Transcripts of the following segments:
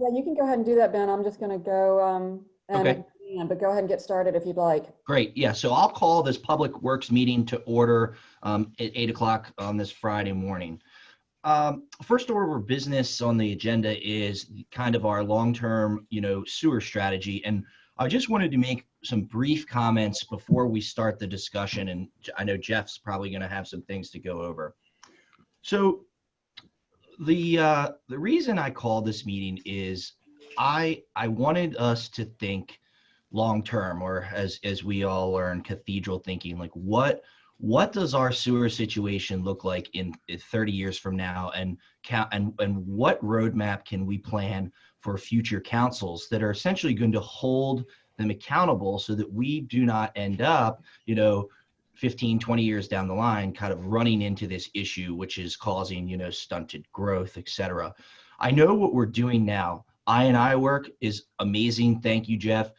Yeah, you can go ahead and do that, Ben. I'm just going to go Okay, but go ahead and get started if you'd like. great. Yeah, so I'll call this Public Works meeting to order at 8 o'clock on this Friday morning. First order of business on the agenda is kind of our long-term, sewer strategy. And I just wanted to make some brief comments before we start the discussion. And I know Jeff's probably going to have some things to go over. So the reason I called this meeting is I wanted us to think long term, or as we all learn, cathedral thinking. Like what does our sewer situation look like in 30 years from now, and what roadmap can we plan for future councils that are essentially going to hold them accountable so that we do not end up 15, 20 years down the line, kind of running into this issue, which is causing, stunted growth, et cetera. I know what we're doing now. I&I work is amazing. Thank you, Jeff.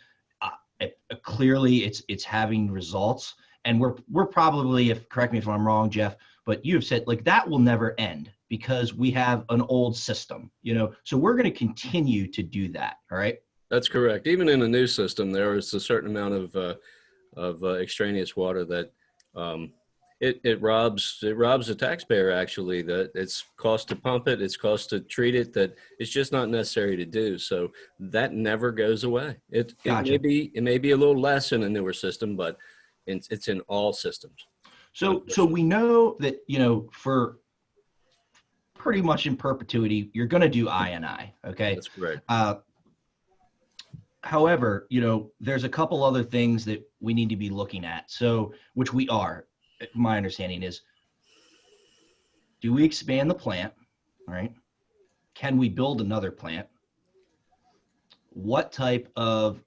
Clearly it's having results, and we're probably, if correct me if I'm wrong, Jeff, but you have said like that will never end because we have an old system, so we're going to continue to do that. All right. That's correct. Even in a new system, there is a certain amount of extraneous water that it robs the taxpayer. Actually, that it's cost to pump it, it's cost to treat it, that it's just not necessary to do. So that never goes away. Gotcha. It may be a little less in a newer system, but it's in all systems. So we know that for pretty much in perpetuity you're going to do I&I. Okay. That's correct. However, there's a couple other things that we need to be looking at. So, which we are, my understanding is, do we expand the plant? All right. Can we build another plant? What type of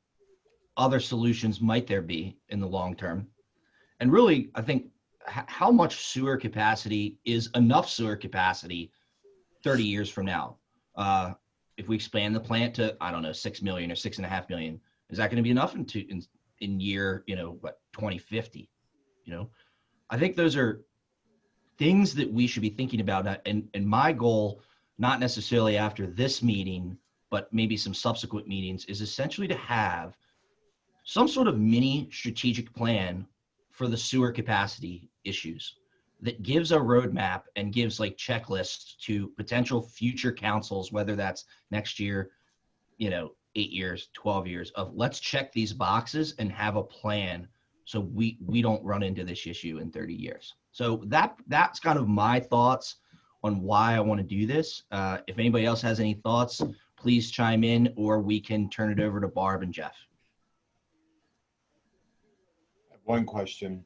other solutions might there be in the long term? And really, I think how much sewer capacity is enough sewer capacity 30 years from now? If we expand the plant to, I don't know, 6 million or 6.5 million, is that going to be enough in year, 2050? I think those are things that we should be thinking about. And my goal, not necessarily after this meeting, but maybe some subsequent meetings, is essentially to have some sort of mini strategic plan for the sewer capacity issues that gives a roadmap and gives like checklists to potential future councils, whether that's next year, 8 years, 12 years, of let's check these boxes and have a plan so we don't run into this issue in 30 years. So that's kind of my thoughts on why I want to do this. If anybody else has any thoughts, please chime in, or we can turn it over to Barb and Jeff. I have one question.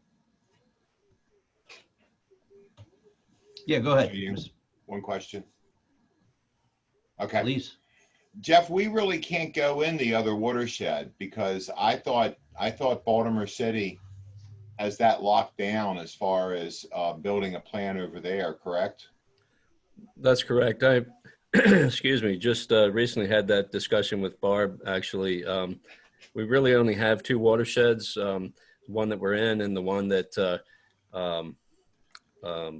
Yeah, go ahead. One question. Okay. Please. Jeff, we really can't go in the other watershed because I thought Baltimore City has that locked down as far as building a plant over there, correct? That's correct. I, excuse me, just recently had that discussion with Barb, actually. We really only have two watersheds, one that we're in and the one that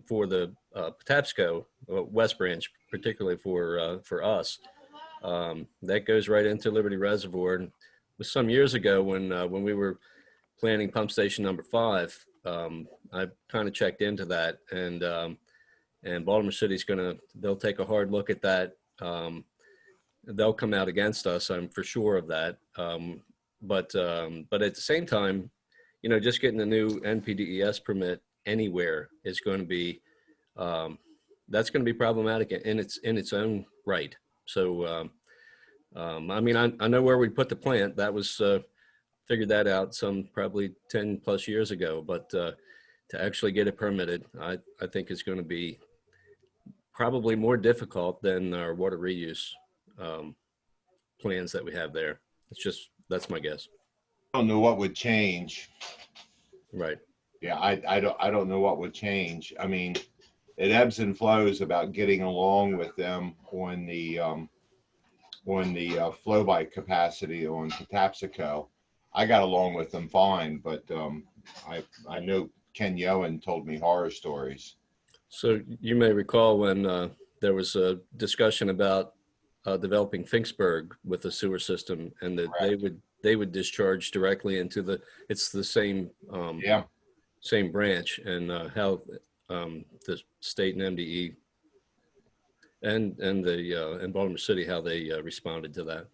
for the Patapsco West Branch, particularly for us. That goes right into Liberty Reservoir. And it was some years ago when we were planning pump station number 5. I kind of checked into that, and Baltimore City's they'll take a hard look at that. They'll come out against us, I'm for sure of that. But at the same time, just getting a new NPDES permit anywhere is going to be, that's going to be problematic in its own right. So, I mean, I know where we put the plant. That was, figured that out some probably 10 plus years ago, but to actually get it permitted, I think it's going to be probably more difficult than our water reuse plans that we have there. That's my guess. I don't know what would change. Right. Yeah, I don't know what would change. I mean, it ebbs and flows about getting along with them on the flow by capacity on Patapsco. I got along with them fine, but I know Ken Yoen told me horror stories. So you may recall when there was a discussion about developing Finksburg with a sewer system, and that they would discharge directly into it's the same Yeah. same branch, and how the state and MDE and Baltimore City, how they responded to that.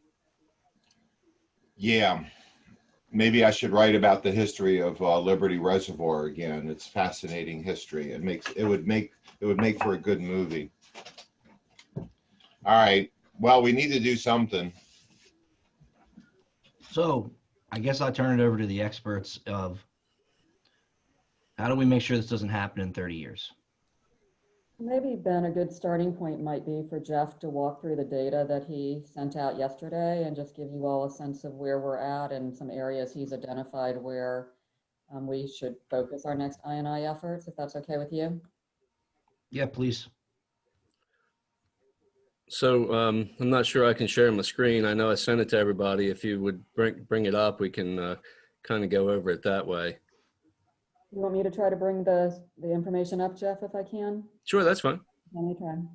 Yeah. Maybe I should write about the history of Liberty Reservoir again. It's fascinating history. It would make for a good movie. All right. Well, we need to do something. So I guess I'll turn it over to the experts of how do we make sure this doesn't happen in 30 years? Maybe, Ben, a good starting point might be for Jeff to walk through the data that he sent out yesterday and just give you all a sense of where we're at and some areas he's identified where we should focus our next I&I efforts, if that's okay with you. Yeah, please. So I'm not sure I can share my screen. I know I sent it to everybody. If you would bring it up, we can kind of go over it that way. You want me to try to bring the information up, Jeff, if I can? Sure, that's fine. Anytime.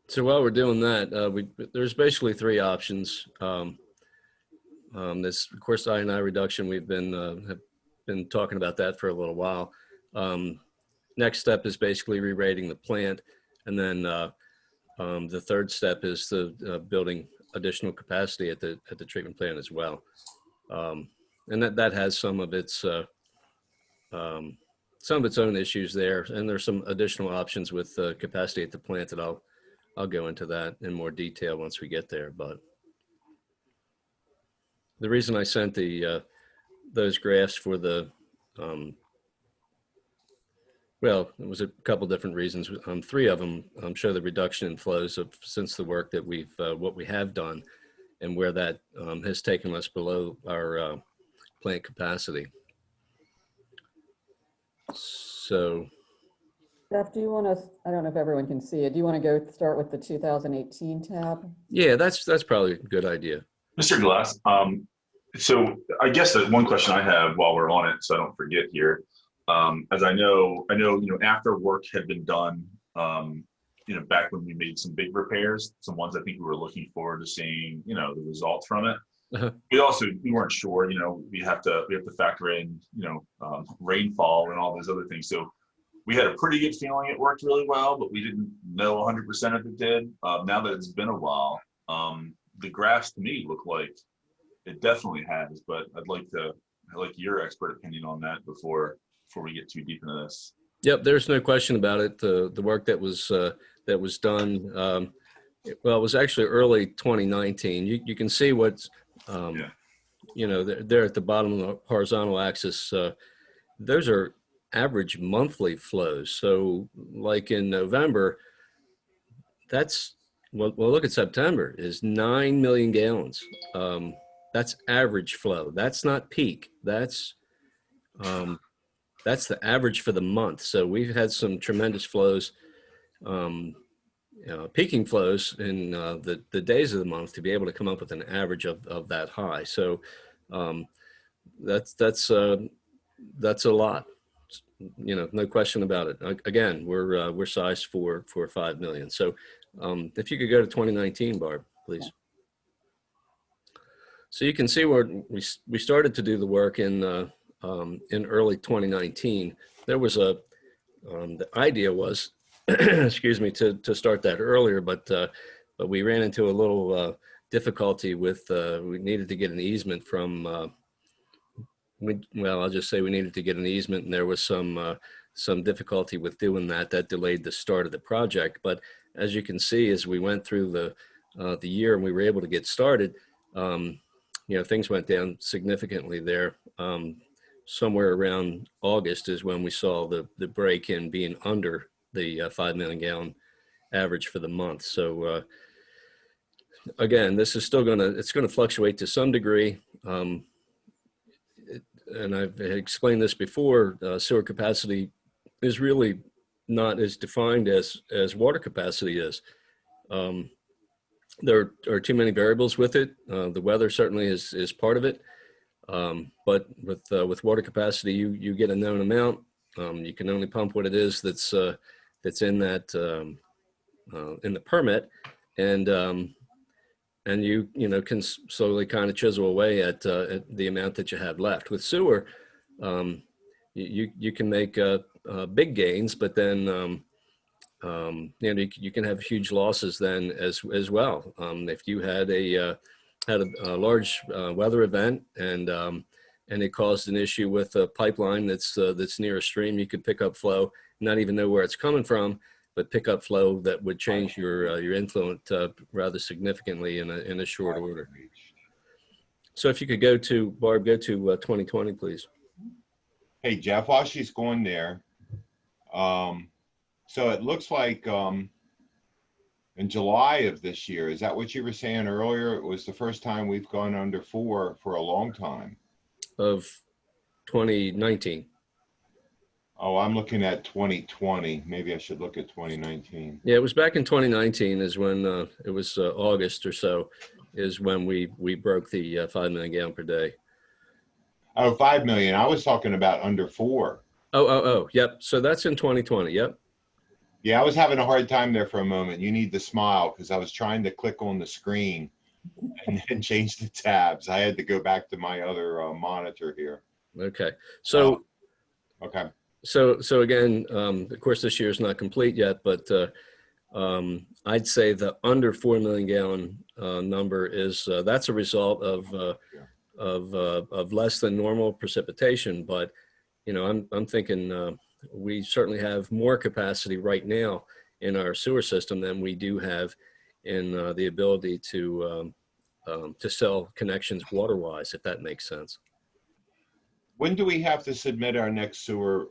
So while we're doing that, there's basically three options. This, of course, I&I reduction, we've have been talking about that for a little while. Next step is basically re-rating the plant. And then the third step is the building additional capacity at the treatment plant as well. And that has some of its own issues there. And there's some additional options with capacity at the plant that I'll go into that in more detail once we get there. But the reason I sent those graphs for the, well, it was a couple different reasons. Three of them show the reduction in flows since the work that what we have done, and where that has taken us below our plant capacity. So, Jeff, do you want to, I don't know if everyone can see it, do you want to go start with the 2018 tab? yeah, that's probably a good idea. Mr. Glass, so I guess that one question I have while we're on it, so I don't forget here, as I know, after work had been done, back when we made some big repairs, some ones I think we were looking forward to seeing, the results from it. Uh-huh. We weren't sure, we have to factor in, rainfall and all those other things. So we had a pretty good feeling it worked really well, but we didn't know 100% if it did. Now that it's been a while, the graphs to me look like it definitely has, but I'd like your expert opinion on that before we get too deep into this. Yep, there's no question about it. The work that was done, it was actually early 2019. You can see what's, there at the bottom of the horizontal axis. Those are average monthly flows. So like in November, look at September is 9 million gallons. That's average flow. That's not peak. That's the average for the month. So we've had some tremendous flows, peaking flows in the days of the month to be able to come up with an average of that high. So that's a lot. No question about it. Again, we're sized for 5 million. So if you could go to 2019, Barb, please. So you can see where we started to do the work in early 2019. There was the idea was, excuse me, to start that earlier, but we ran into a little difficulty with, we needed to get an easement from, I'll just say we needed to get an easement, and there was some difficulty with doing that. That delayed the start of the project. But as you can see, as we went through the year and we were able to get started, things went down significantly there. Somewhere around August is when we saw the break in being under the 5 million gallon average for the month. So again, this is still it's going to fluctuate to some degree. And I've explained this before, sewer capacity is really not as defined as water capacity is. There are too many variables with it. The weather certainly is part of it. But with water capacity, you get a known amount. You can only pump what it is that's in that in the permit, and you can slowly kind of chisel away at the amount that you have left. With sewer, you can make big gains, but then you can have huge losses then as well. If you had a large weather event and it caused an issue with a pipeline that's near a stream, you could pick up flow, not even know where it's coming from, but pick up flow that would change your influent rather significantly in a short order. So if you could go to, Barb, go to 2020, please. Hey, Jeff, while she's going there, so it looks like in July of this year, is that what you were saying earlier? It was the first time we've gone under 4 for a long time. Of 2019. Oh, I'm looking at 2020. Maybe I should look at 2019. Yeah, it was back in 2019 is when it was August or so is when we broke the 5 million gallon per day. Oh, 5 million. I was talking about under 4. Oh, yep. So that's in 2020. Yep. Yeah, I was having a hard time there for a moment. You need to smile because I was trying to click on the screen and then change the tabs. I had to go back to my other monitor here. Okay. So, okay. So again, of course, this year is not complete yet, but I'd say the under 4 million gallon number is that's a result of less than normal precipitation. But I'm thinking we certainly have more capacity right now in our sewer system than we do have in the ability to sell connections water-wise, if that makes sense. When do we have to submit our next sewer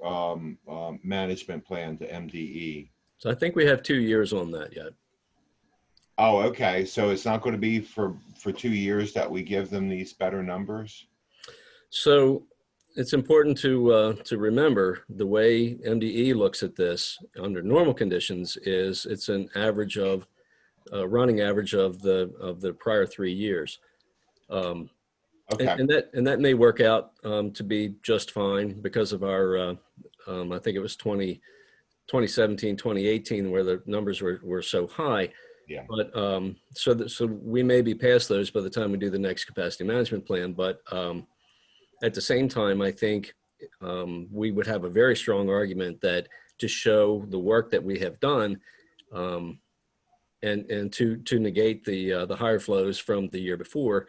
management plan to MDE? So I think we have 2 years on that yet. Oh, okay. So it's not going to be for 2 years that we give them these better numbers? So it's important to remember the way MDE looks at this under normal conditions is it's an average of running average of the prior 3 years. Okay. And that may work out to be just fine because of our I think it was 2017, 2018 where the numbers were so high. Yeah. But so we may be past those by the time we do the next capacity management plan. But at the same time, I think we would have a very strong argument that to show the work that we have done and to negate the higher flows from the year before,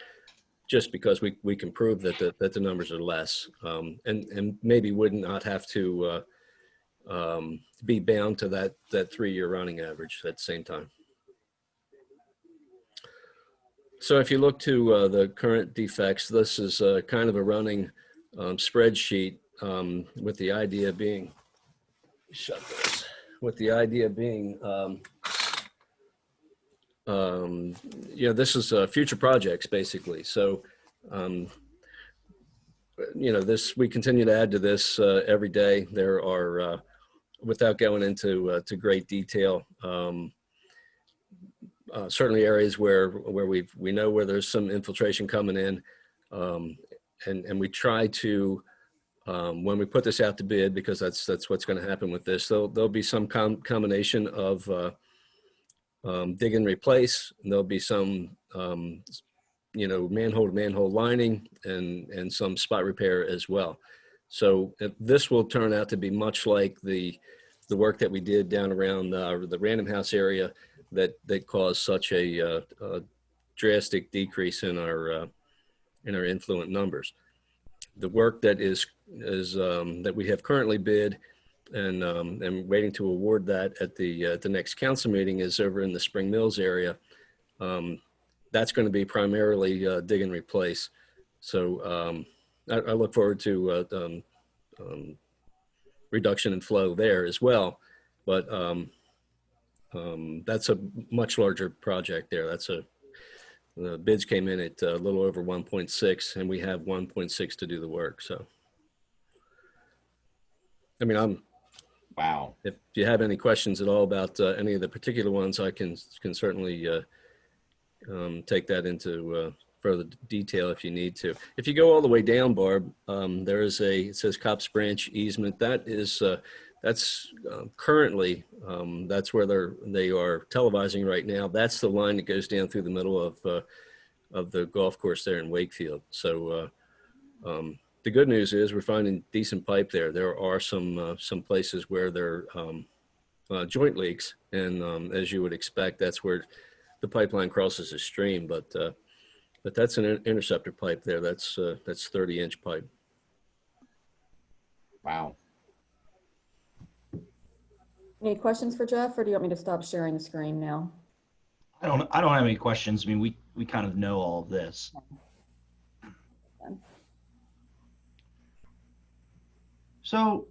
just because we can prove that the numbers are less and maybe would not have to be bound to that 3-year running average at the same time. So if you look to the current defects, this is kind of a running spreadsheet with the idea being, this is future projects basically. So, we continue to add to this every day. There are, without going into to great detail, certainly areas where we know where there's some infiltration coming in, and we try to when we put this out to bid, because that's what's going to happen with this. There'll be some combination of dig and replace, and there'll be some manhole to manhole lining and some spot repair as well. So this will turn out to be much like the work that we did down around the Random House area that caused such a drastic decrease in our influent numbers. The work that is that we have currently bid and waiting to award that at the next council meeting is over in the Spring Mills area. That's going to be primarily dig and replace. So I look forward to reduction in flow there as well. but that's a much larger project there. The bids came in at a little over 1.6, and we have 1.6 to do the work. So, I mean, Wow. if you have any questions at all about any of the particular ones, I can certainly take that into further detail if you need to. If you go all the way down, Barb, there is it says Cops Branch easement. That's currently, that's where they are televising right now. That's the line that goes down through the middle of the golf course there in Wakefield. So the good news is we're finding decent pipe there. There are some places where there are joint leaks, and as you would expect, that's where the pipeline crosses a stream. But that's an interceptor pipe there. That's 30-inch pipe. Wow. Any questions for Jeff, or do you want me to stop sharing the screen now? I don't have any questions. I mean, we kind of know all of this. So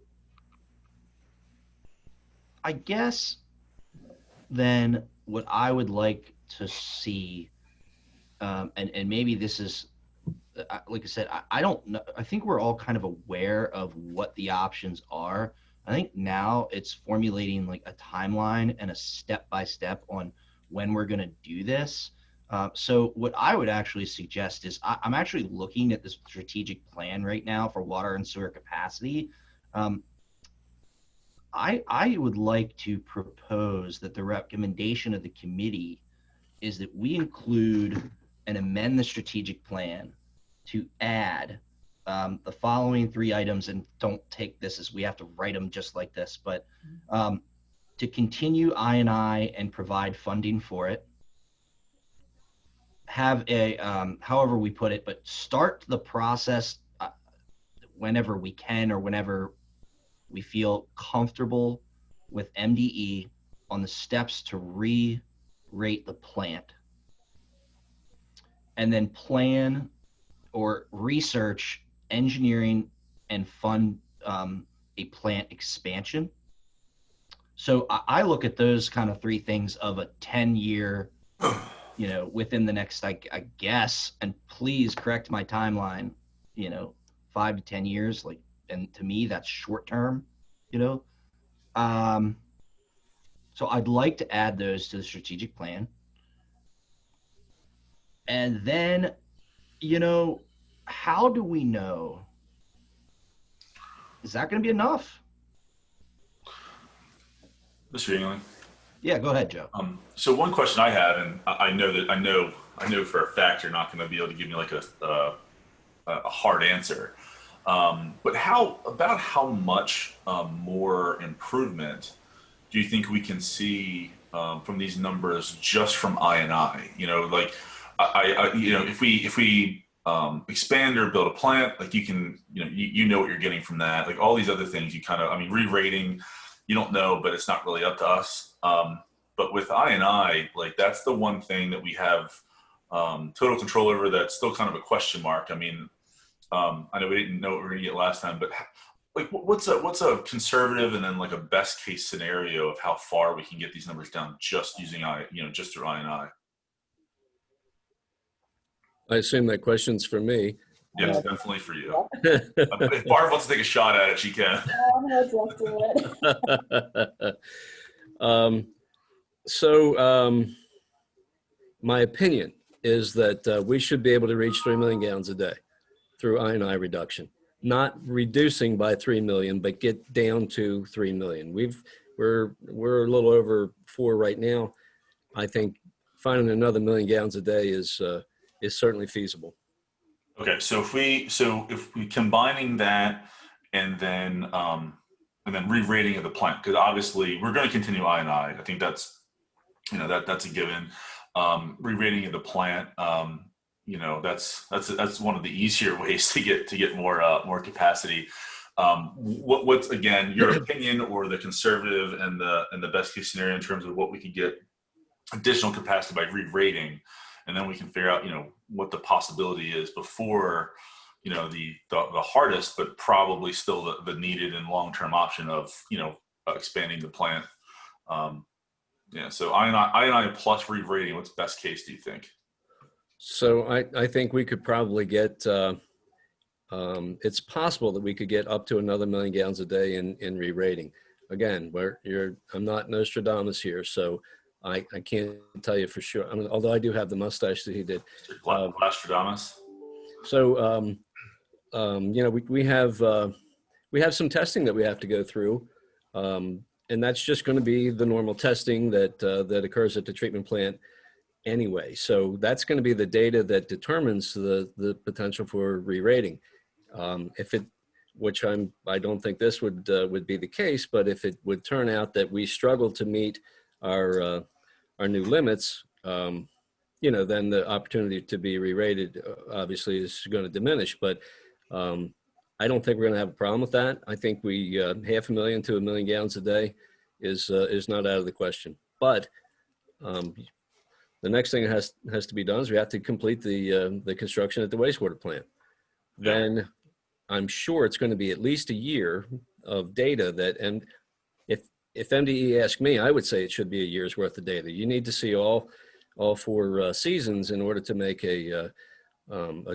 I guess then what I would like to see, and maybe this is, like I said, I don't know. I think we're all kind of aware of what the options are. I think now it's formulating like a timeline and a step-by-step on when we're going to do this. So what I would actually suggest is I'm actually looking at this strategic plan right now for water and sewer capacity. I would like to propose that the recommendation of the committee is that we include and amend the strategic plan to add the following 3 items, and don't take this as we have to write them just like this, but to continue I&I and provide funding for it, have a, however we put it, but start the process whenever we can or whenever we feel comfortable with MDE on the steps to re-rate the plant, and then plan or research engineering and fund a plant expansion. So I look at those kind of 3 things of a 10-year, within the next, I guess, and please correct my timeline, 5 to 10 years, and to me that's short term, so I'd like to add those to the strategic plan. And then, how do we know? Is that going to be enough? Mr. Yingling. Yeah, go ahead, Joe. So one question I had, and I know for a fact you're not going to be able to give me like a hard answer. But how much more improvement do you think we can see from these numbers just from I&I? If we expand or build a plant, like you can, you know what you're getting from that. Like all these other things, re-rating, you don't know, but it's not really up to us. But with I&I, like that's the one thing that we have total control over. That's still kind of a question mark. I mean, I know we didn't know what we were going to get last time, but like what's a conservative and then like a best case scenario of how far we can get these numbers down just using just through I&I? I assume that question's for me. Yes, definitely for you. If Barb wants to take a shot at it, she can. I'm going to do it. So my opinion is that we should be able to reach 3 million gallons a day through I&I reduction, not reducing by 3 million, but get down to 3 million. We're a little over 4 right now. I think finding another 1 million gallons a day is certainly feasible. Okay, so if we combining that and then re-rating of the plant, because obviously we're going to continue I&I. I think that's that's a given. Re-rating of the plant, that's one of the easier ways to get more capacity. What's again your opinion or the conservative and the best case scenario in terms of what we could get additional capacity by re-rating, and then we can figure out what the possibility is before the hardest but probably still the needed and long-term option of expanding the plant Yeah, so I plus re-rating, what's best case, do you think? So I think we could probably get, it's possible that we could get up to another 1,000,000 gallons a day in re-rating. Again, I'm not Nostradamus here, so I can't tell you for sure. I mean, although I do have the mustache that he did. Vlastradamus? So, we have some testing that we have to go through. And that's just going to be the normal testing that occurs at the treatment plant anyway. So that's going to be the data that determines the potential for re-rating. I don't think this would be the case, but if it would turn out that we struggle to meet our new limits, then the opportunity to be re-rated obviously is going to diminish. But I don't think we're going to have a problem with that. I think 500,000 to 1,000,000 gallons a day is not out of the question. But the next thing that has to be done is we have to complete the construction at the wastewater plant. Then I'm sure it's going to be at least a year of data and if MDE asked me, I would say it should be a year's worth of data. You need to see all 4 seasons in order to make a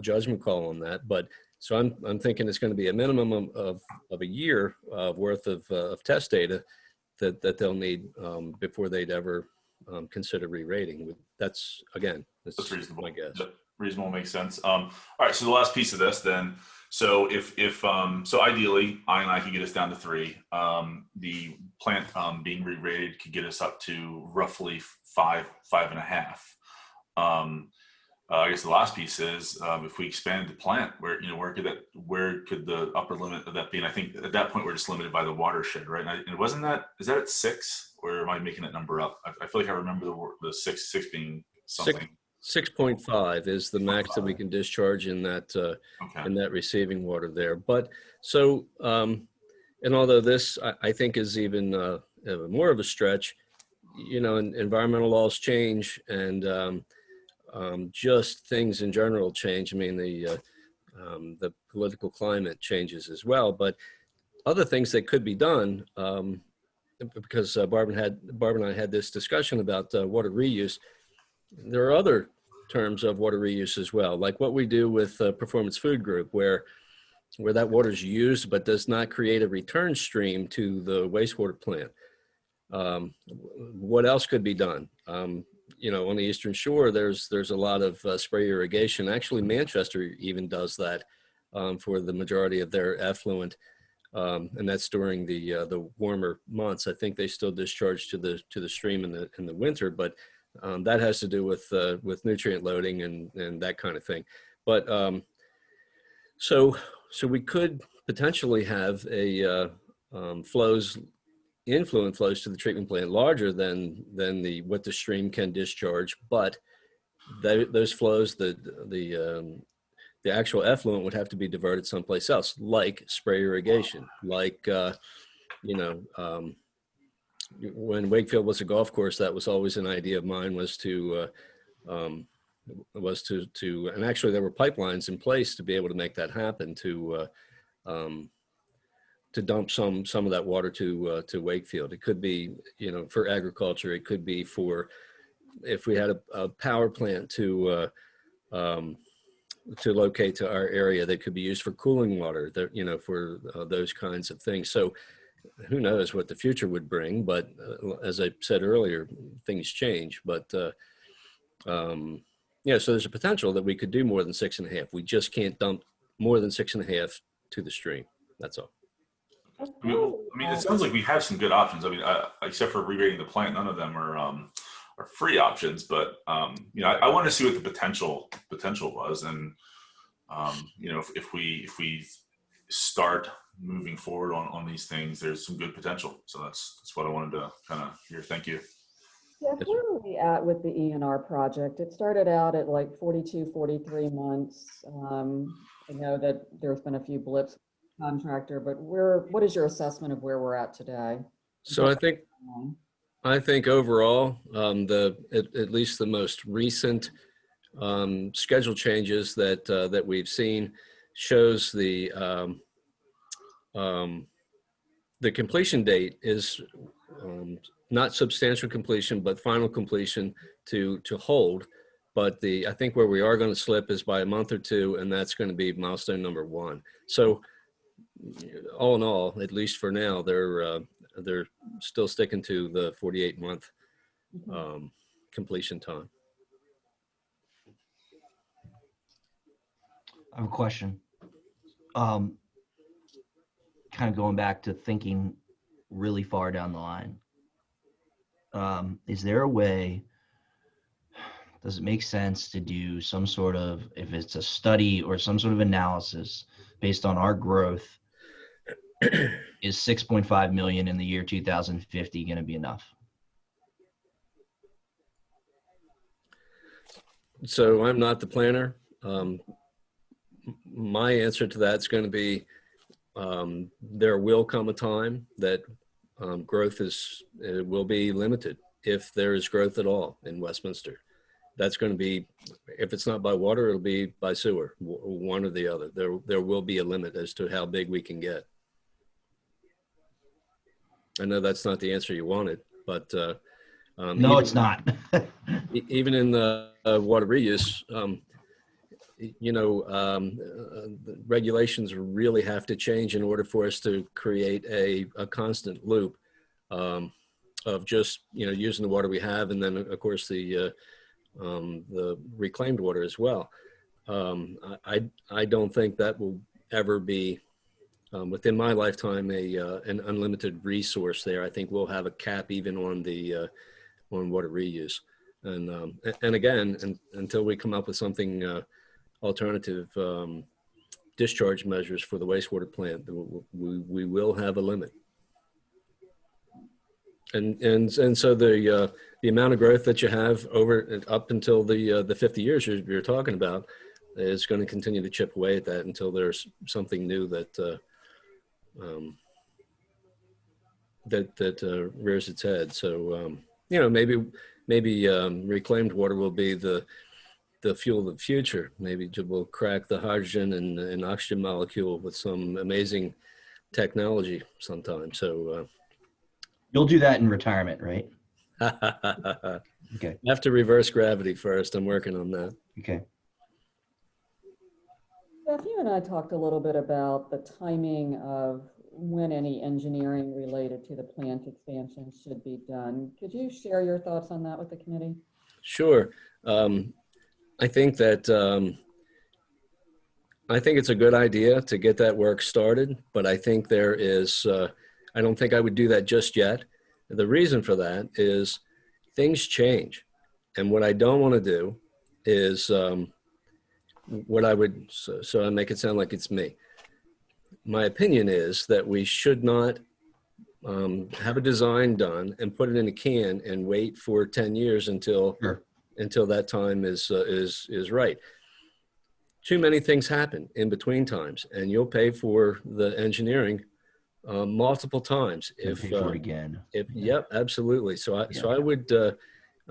judgment call on that. But so I'm thinking it's going to be a minimum of a year worth of test data that they'll need before they'd ever consider re-rating. That's Reasonable. my guess. Yep, reasonable, makes sense. All right, so the last piece of this then. So if so ideally, I could get us down to 3. The plant being re-rated could get us up to roughly 5.5. I guess the last piece is if we expand the plant, where could the upper limit of that be? And I think at that point we're just limited by the watershed, right? And is that at 6, or am I making that number up? I feel like I remember the 6 being something. 6.5 is the max that we can discharge in that in that receiving water there. But so and although this I think is even more of a stretch, environmental laws change and just things in general change. I mean, the political climate changes as well, but other things that could be done, because Barb and I had this discussion about water reuse. There are other terms of water reuse as well, like what we do with Performance Food Group, where that water is used but does not create a return stream to the wastewater plant. What else could be done? On the Eastern Shore, there's a lot of spray irrigation. Actually, Manchester even does that for the majority of their effluent, and that's during the warmer months. I think they still discharge to the stream in the winter, but that has to do with nutrient loading and that kind of thing. But so we could potentially have a influent flows to the treatment plant larger than what the stream can discharge, but those flows, the actual effluent would have to be diverted someplace else, like spray irrigation, like when Wakefield was a golf course, that was always an idea of mine, was to and actually there were pipelines in place to be able to make that happen, to dump some of that water to Wakefield. It could be, for agriculture. It could be for, if we had a power plant to locate to our area, that could be used for cooling water, for those kinds of things. So who knows what the future would bring, but as I said earlier, things change. But so there's a potential that we could do more than 6.5. We just can't dump more than 6.5 to the stream. That's all. I mean, it sounds like we have some good options. I mean, except for re-rating the plant, none of them are free options. But I want to see what the potential was, and if we start moving forward on these things, there's some good potential. So that's what I wanted to kind of hear. Thank you. Yeah, where are we at with the ENR project? It started out at like 42, 43 months. I know that there's been a few blips with the contractor, but what is your assessment of where we're at today? So I think overall, at least the most recent schedule changes that we've seen shows the completion date is not substantial completion, but final completion to hold. But I think where we are going to slip is by a month or two, and that's going to be milestone number 1. So all in all, at least for now, they're still sticking to the 48-month completion time. I have a question. Kind of going back to thinking really far down the line. Is there a way, does it make sense to do some sort of, if it's a study or some sort of analysis based on our growth, is 6.5 million in the year 2050 going to be enough? So I'm not the planner. My answer to that is going to be there will come a time that growth will be limited, if there is growth at all in Westminster. That's going to be, if it's not by water, it'll be by sewer, one or the other. There will be a limit as to how big we can get. I know that's not the answer you wanted, but No, it's not. even in the water reuse, the regulations really have to change in order for us to create a constant loop of just, using the water we have, and then of course the reclaimed water as well. I don't think that will ever be within my lifetime an unlimited resource there. I think we'll have a cap even on the on water reuse, and again, until we come up with something alternative discharge measures for the wastewater plant, we will have a limit. And so the amount of growth that you have up until the 50 years you're talking about is going to continue to chip away at that until there's something new that rears its head. So maybe reclaimed water will be the fuel of the future. Maybe we'll crack the hydrogen and oxygen molecule with some amazing technology sometime. So You'll do that in retirement, right? Okay. I have to reverse gravity first. I'm working on that. Okay. Beth, you and I talked a little bit about the timing of when any engineering related to the plant expansion should be done. Could you share your thoughts on that with the committee? Sure. I think that I think it's a good idea to get that work started, but I think there is, I don't think I would do that just yet. The reason for that is things change. And what I don't want to do is what I would, so I make it sound like it's me. My opinion is that we should not have a design done and put it in a can and wait for 10 years until that time is right. Too many things happen in between times, and you'll pay for the engineering multiple times. If pay for it again. Yep, absolutely. So I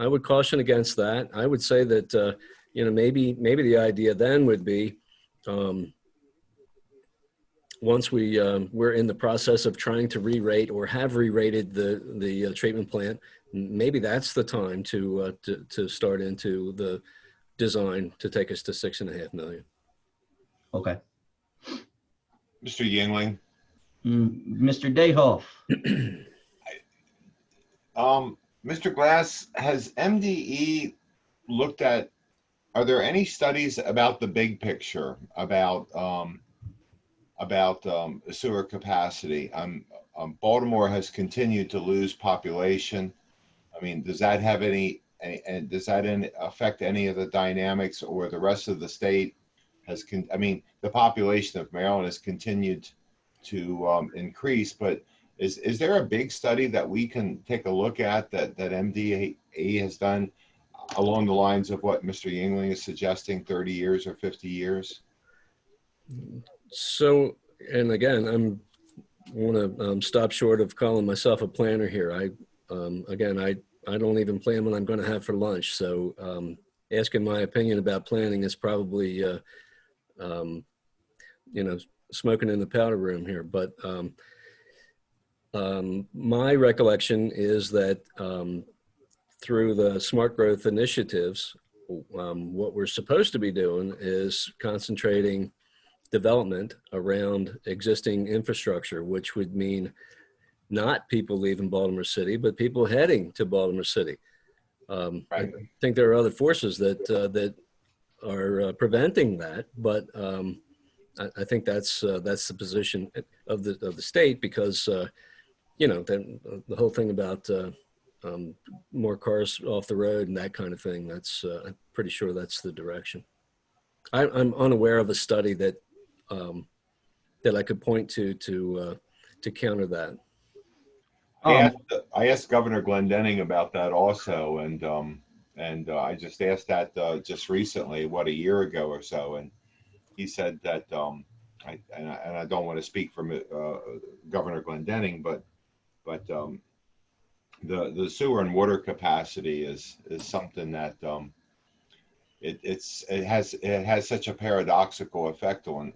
would caution against that. I would say that maybe the idea then would be once we're in the process of trying to re-rate or have re-rated the treatment plant, maybe that's the time to start into the design to take us to 6.5 million. Okay. Mr. Yingling. Mr. Dayhoff. Mr. Glass, has MDE looked at, are there any studies about the big picture, about sewer capacity? Baltimore has continued to lose population. I mean, does that have any does that affect any of the dynamics, or the rest of the state has, the population of Maryland has continued to increase, but is there a big study that we can take a look at that MDE has done along the lines of what Mr. Yingling is suggesting, 30 years or 50 years? So, and again, I want to stop short of calling myself a planner here. I don't even plan what I'm going to have for lunch. So asking my opinion about planning is probably, smoking in the powder room here. But My recollection is that through the smart growth initiatives, what we're supposed to be doing is concentrating development around existing infrastructure, which would mean not people leaving Baltimore City, but people heading to Baltimore City. I Right. think there are other forces that are preventing that, but I think that's the position of the state, because the whole thing about more cars off the road and that kind of thing. That's I'm pretty sure that's the direction. I'm unaware of a study that that I could point to counter that. I asked Governor Glendenning about that also, and I just asked that just recently, a year ago or so, and he said that I don't want to speak for Governor Glendenning, but the sewer and water capacity is something that it has such a paradoxical effect on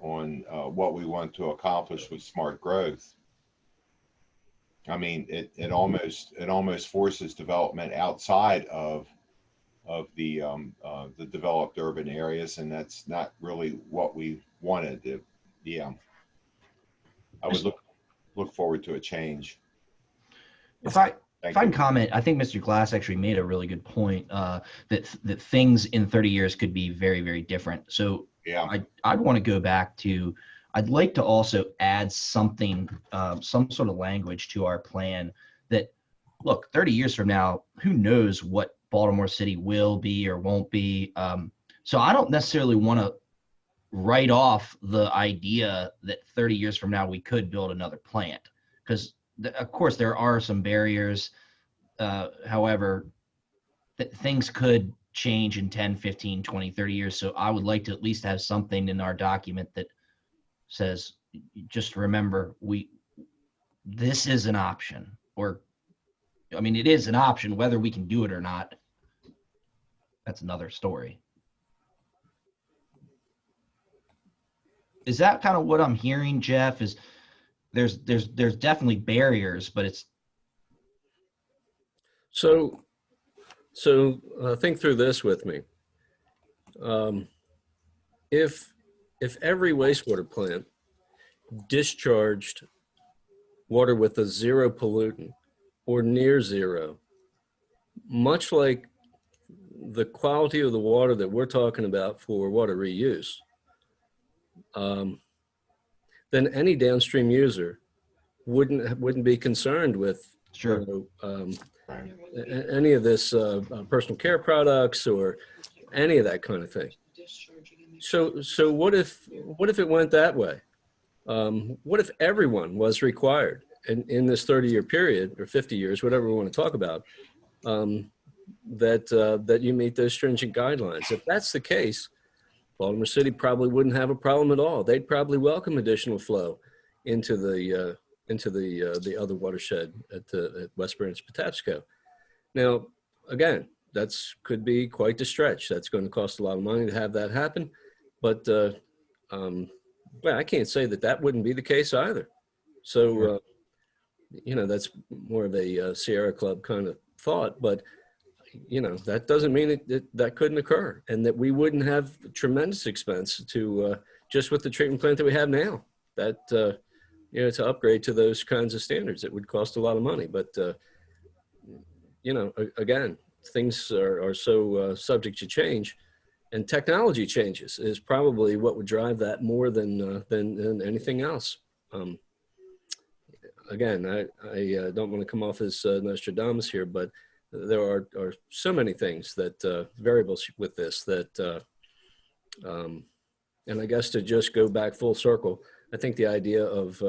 what we want to accomplish with smart growth. I mean, it almost forces development outside of the developed urban areas, and that's not really what we wanted to. Yeah, I would look forward to a change. If I Thank can you. comment, I think Mr. Glass actually made a really good point that things in 30 years could be very, very different. So Yeah, I'd want to go back to, I'd like to also add something, some sort of language to our plan that, look, 30 years from now, who knows what Baltimore City will be or won't be. So I don't necessarily want to write off the idea that 30 years from now we could build another plant, because of course there are some barriers. However, things could change in 10, 15, 20, 30 years. So I would like to at least have something in our document that says, just remember, this is an option, or, I mean, it is an option. Whether we can do it or not, that's another story. Is that kind of what I'm hearing, Jeff? Is there's definitely barriers, but it's So think through this with me. If every wastewater plant discharged water with a zero pollutant or near zero, much like the quality of the water that we're talking about for water reuse, then any downstream user wouldn't be concerned with sure. Any of this personal care products or any of that kind of thing. So what if it went that way? What if everyone was required in this 30-year period or 50 years, whatever we want to talk about, that you meet those stringent guidelines? If that's the case, Baltimore City probably wouldn't have a problem at all. They'd probably welcome additional flow into the other watershed at West Branch Patapsco. Now, again, that's could be quite the stretch. That's going to cost a lot of money to have that happen, but well, I can't say that wouldn't be the case either. So, that's more of a Sierra Club kind of thought, but that doesn't mean that couldn't occur, and that we wouldn't have tremendous expense to just with the treatment plant that we have now. That to upgrade to those kinds of standards, it would cost a lot of money. But again, things are so subject to change, and technology changes is probably what would drive that more than anything else. Again, I don't want to come off as Nostradamus here, but there are so many things that variables with this that, and I guess to just go back full circle, I think the idea of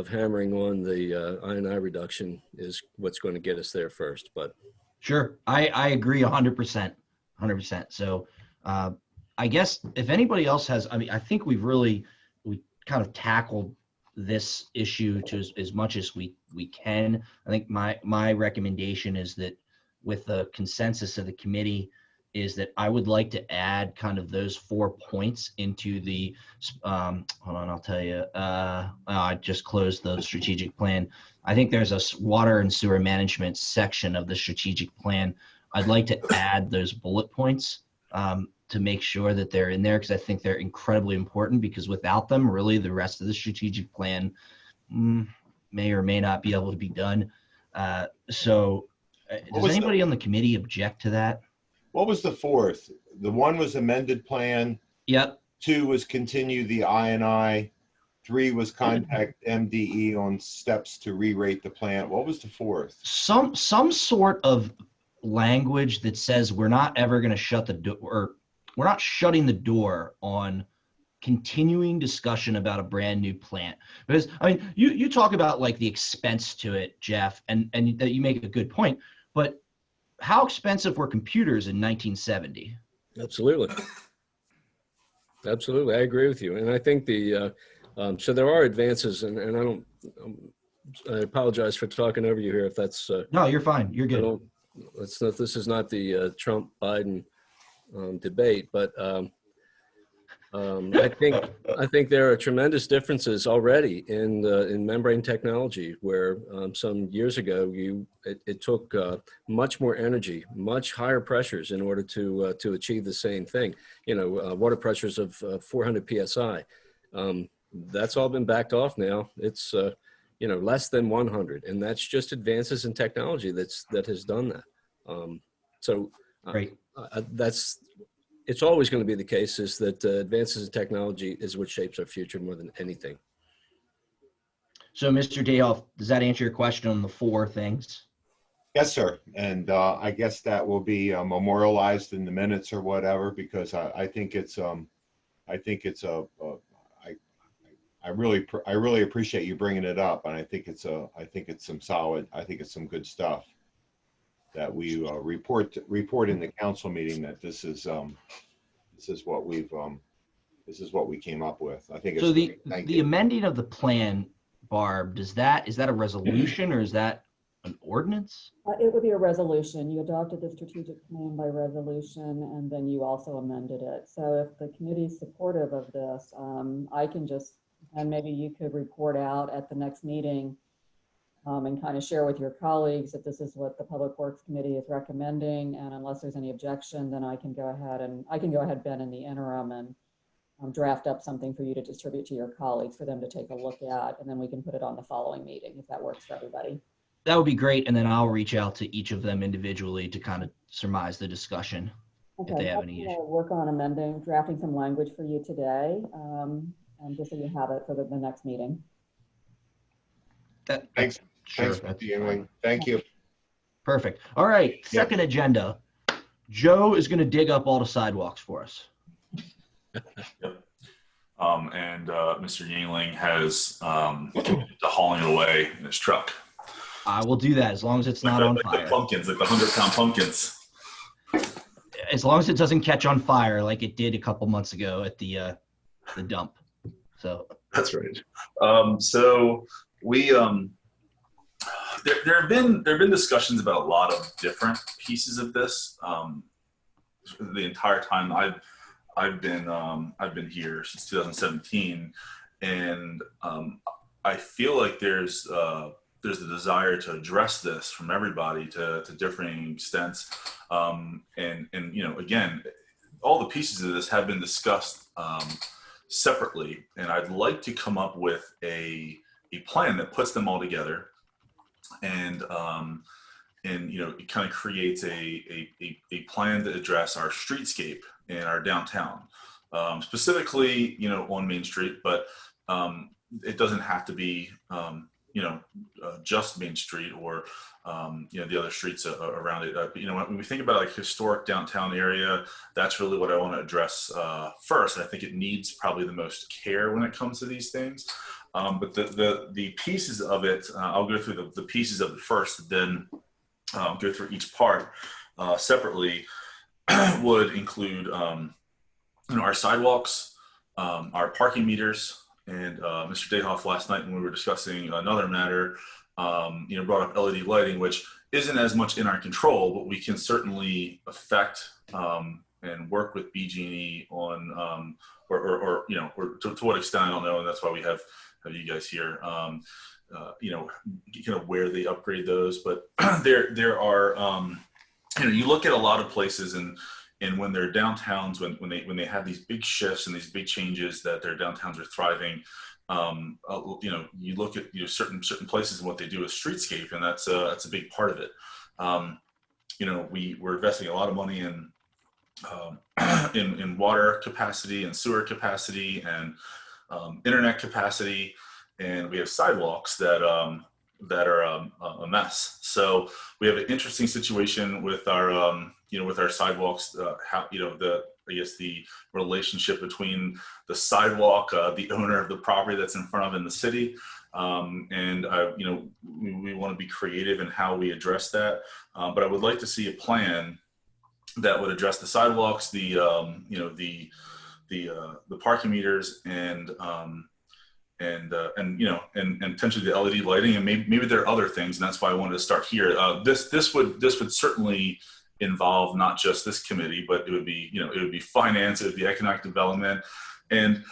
hammering on the I&I reduction is what's going to get us there first. But Sure, I agree 100%, 100%. So I guess if anybody else has, I mean, I think we kind of tackled this issue to as much as we can. I think my recommendation is that with the consensus of the committee, is that I would like to add kind of those 4 points into the, hold on, I'll tell you, I just closed the strategic plan. I think there's a water and sewer management section of the strategic plan. I'd like to add those bullet points to make sure that they're in there, because I think they're incredibly important, because without them, really the rest of the strategic plan may or may not be able to be done. So does anybody on the committee object to that? What was the fourth? The one was amended plan. Yep. 2 was continue the I&I. 3 was contact MDE on steps to re-rate the plant. What was the fourth? Some sort of language that says we're not ever going to shut the door, or we're not shutting the door on continuing discussion about a brand new plant. Because I mean, you talk about like the expense to it, Jeff, and that you make a good point, but how expensive were computers in 1970? Absolutely. Absolutely. I agree with you. And I think so there are advances, and I apologize for talking over you here if that's. No, you're fine. You're good. This is not the Trump-Biden debate, but I think there are tremendous differences already in membrane technology, where some years ago it took much more energy, much higher pressures in order to achieve the same thing. Water pressures of 400 psi. That's all been backed off now. It's less than 100, and that's just advances in technology that has done that. Great. It's always going to be the case is that advances in technology is what shapes our future more than anything. So, Mr. Dayhoff, does that answer your question on the 4 things? Yes, sir. And I guess that will be memorialized in the minutes or whatever, because I think it's I really appreciate you bringing it up, and I think it's some good stuff that we report in the council meeting, that this is what we came up with. I think it's So great. the Thank you. amending of the plan, Barb, is that a resolution or is that an ordinance? It would be a resolution. You adopted the strategic plan by resolution, and then you also amended it. So if the committee is supportive of this, I can just, and maybe you could report out at the next meeting and kind of share with your colleagues that this is what the Public Works Committee is recommending. And unless there's any objection, then I can go ahead, Ben, in the interim, and draft up something for you to distribute to your colleagues for them to take a look at, and then we can put it on the following meeting if that works for everybody. That would be great. And then I'll reach out to each of them individually to kind of surmise the discussion. Okay, if they have any issues. work on drafting some language for you today, and just so you have it for the next meeting. Thanks. Sure. Thanks, Mr. Yingling. Thank you. Perfect. All right. Second agenda. Joe is going to dig up all the sidewalks for us. Yep. And Mr. Yingling has committed to hauling it away in his truck. I will do that as long as it's not on fire. The pumpkins, like the 100-pound pumpkins. As long as it doesn't catch on fire like it did a couple months ago at the dump. So that's right. So we there have been discussions about a lot of different pieces of this. The entire time I've been here since 2017, and I feel like there's a desire to address this from everybody to differing extents, and again, all the pieces of this have been discussed separately, and I'd like to come up with a plan that puts them all together, and it kind of creates a plan to address our streetscape in our downtown, specifically on Main Street, but it doesn't have to be just Main Street or the other streets around it. But when we think about like historic downtown area, that's really what I want to address first. And I think it needs probably the most care when it comes to these things. But the pieces of it, I'll go through the pieces of it first, then go through each part separately. Would include our sidewalks, our parking meters, and Mr. Dayhoff last night when we were discussing another matter, brought up LED lighting, which isn't as much in our control, but we can certainly affect and work with BG&E on, or you know, or to what extent, I don't know, and that's why we have you guys here. You know, kind of where they upgrade those, but there are, you know, you look at a lot of places and when their downtowns, when they have these big shifts and these big changes that their downtowns are thriving, you know, you look at, you know, certain places and what they do with streetscape, and that's a big part of it. You know, we're investing a lot of money in water capacity and sewer capacity and internet capacity, and we have sidewalks that are a mess. So we have an interesting situation with our you know, with our sidewalks. How, you know, I guess the relationship between the sidewalk, the owner of the property that's in front of in the city, and you know, we want to be creative in how we address that. But I would like to see a plan that would address the sidewalks, the you know, the parking meters, and you know, and potentially the LED lighting, and maybe there are other things, and that's why I wanted to start here. This would certainly involve not just this committee, but it would be, you know, it would be finance, it would be economic development, and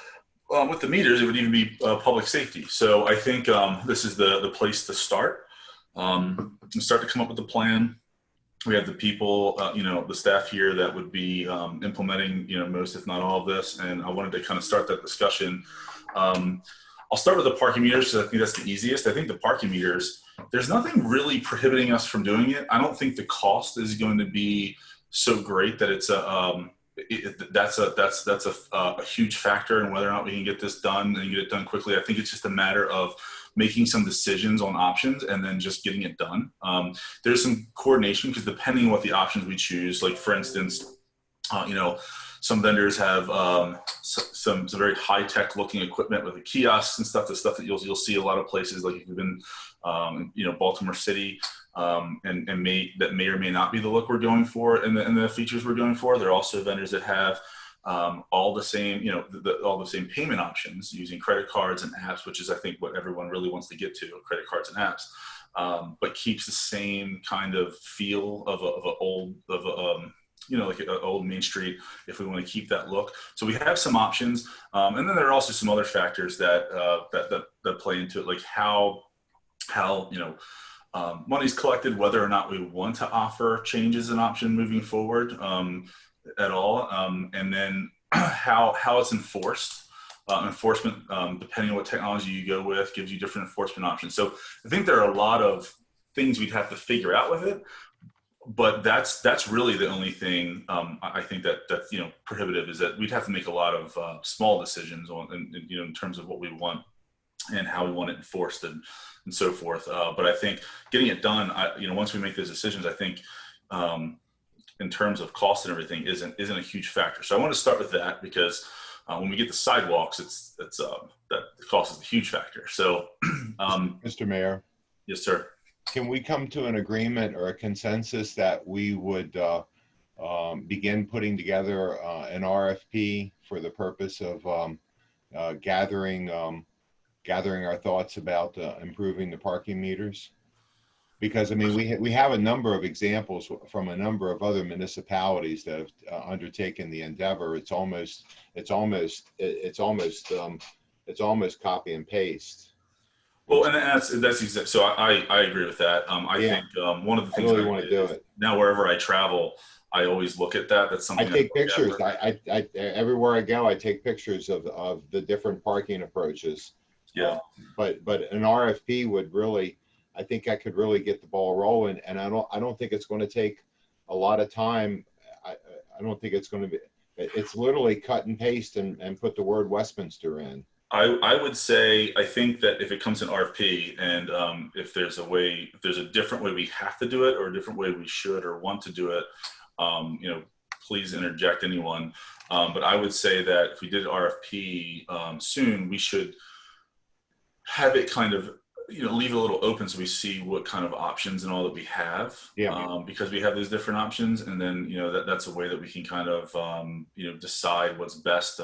with the meters, it would even be public safety. So I think this is the place to start. Start to come up with a plan. We have the people, you know, the staff here that would be implementing, you know, most, if not all of this, and I wanted to kind of start that discussion. I'll start with the parking meters because I think that's the easiest. I think the parking meters, there's nothing really prohibiting us from doing it. I don't think the cost is going to be so great that it's that's a huge factor in whether or not we can get this done and get it done quickly. I think it's just a matter of making some decisions on options and then just getting it done. There's some coordination because depending on what the options we choose, like for instance, you know, some vendors have some very high-tech looking equipment with the kiosks and stuff. The stuff that you'll see a lot of places, like if you've been, you know, Baltimore City, and that may or may not be the look we're going for and the features we're going for. There are also vendors that have all the same, you know, all the same payment options using credit cards and apps, which is I think what everyone really wants to get to, credit cards and apps, but keeps the same kind of feel of a old you know, like an old Main Street, if we want to keep that look. So we have some options. And then there are also some other factors that play into it, like how you know, money's collected, whether or not we want to offer changes and option moving forward at all. And then how it's enforced. Enforcement, depending on what technology you go with, gives you different enforcement options. So I think there are a lot of things we'd have to figure out with it. But that's really the only thing I think that's, you know, prohibitive, is that we'd have to make a lot of small decisions on, you know, in terms of what we want and how we want it enforced and so forth. But I think getting it done, you know, once we make those decisions, I think in terms of cost and everything isn't a huge factor. So I want to start with that because when we get the sidewalks, it's that the cost is a huge factor. So, Mr. Mayor. Yes, sir. Can we come to an agreement or a consensus that we would begin putting together an RFP for the purpose of gathering our thoughts about improving the parking meters? Because I mean, we have a number of examples from a number of other municipalities that have undertaken the endeavor. It's almost copy and paste. Well, and that's exactly, so I agree with that. I think one of the things I really want to do it now, wherever I travel, I always look at that. That's something I take pictures. I everywhere I go, I take pictures of the different parking approaches. Yeah. But an RFP would really, I think I could really get the ball rolling, and I don't think it's going to take a lot of time. I don't think it's going to be. It's literally cut and paste and put the word Westminster in. I would say, I think that if it comes in RFP and if there's a different way we have to do it or a different way we should or want to do it, you know, please interject anyone. But I would say that if we did RFP soon, we should have it kind of, you know, leave it a little open so we see what kind of options and all that we have. Yeah. Because we have those different options, and then, you know, that's a way that we can kind of you know, decide what's best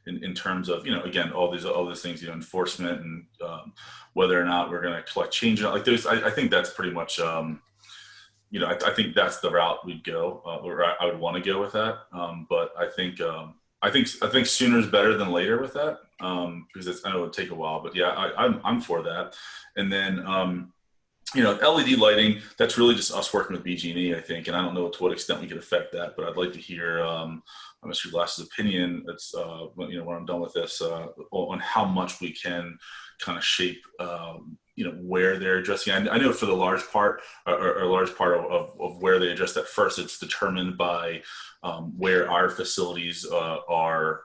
in terms of, you know, again, all these things, you know, enforcement and whether or not we're going to collect change. Like there's, I think that's pretty much I think that's the route we'd go, or I would want to go with that. But I think sooner is better than later with that, because I know it would take a while. But yeah, I'm for that. And then LED lighting, that's really just us working with BG&E, I think, and I don't know to what extent we could affect that, but I'd like to hear Mr. Glass's opinion. That's when I'm done with this, on how much we can kind of shape where they're addressing. I know for the large part, or a large part of where they address that first, it's determined by where our facilities are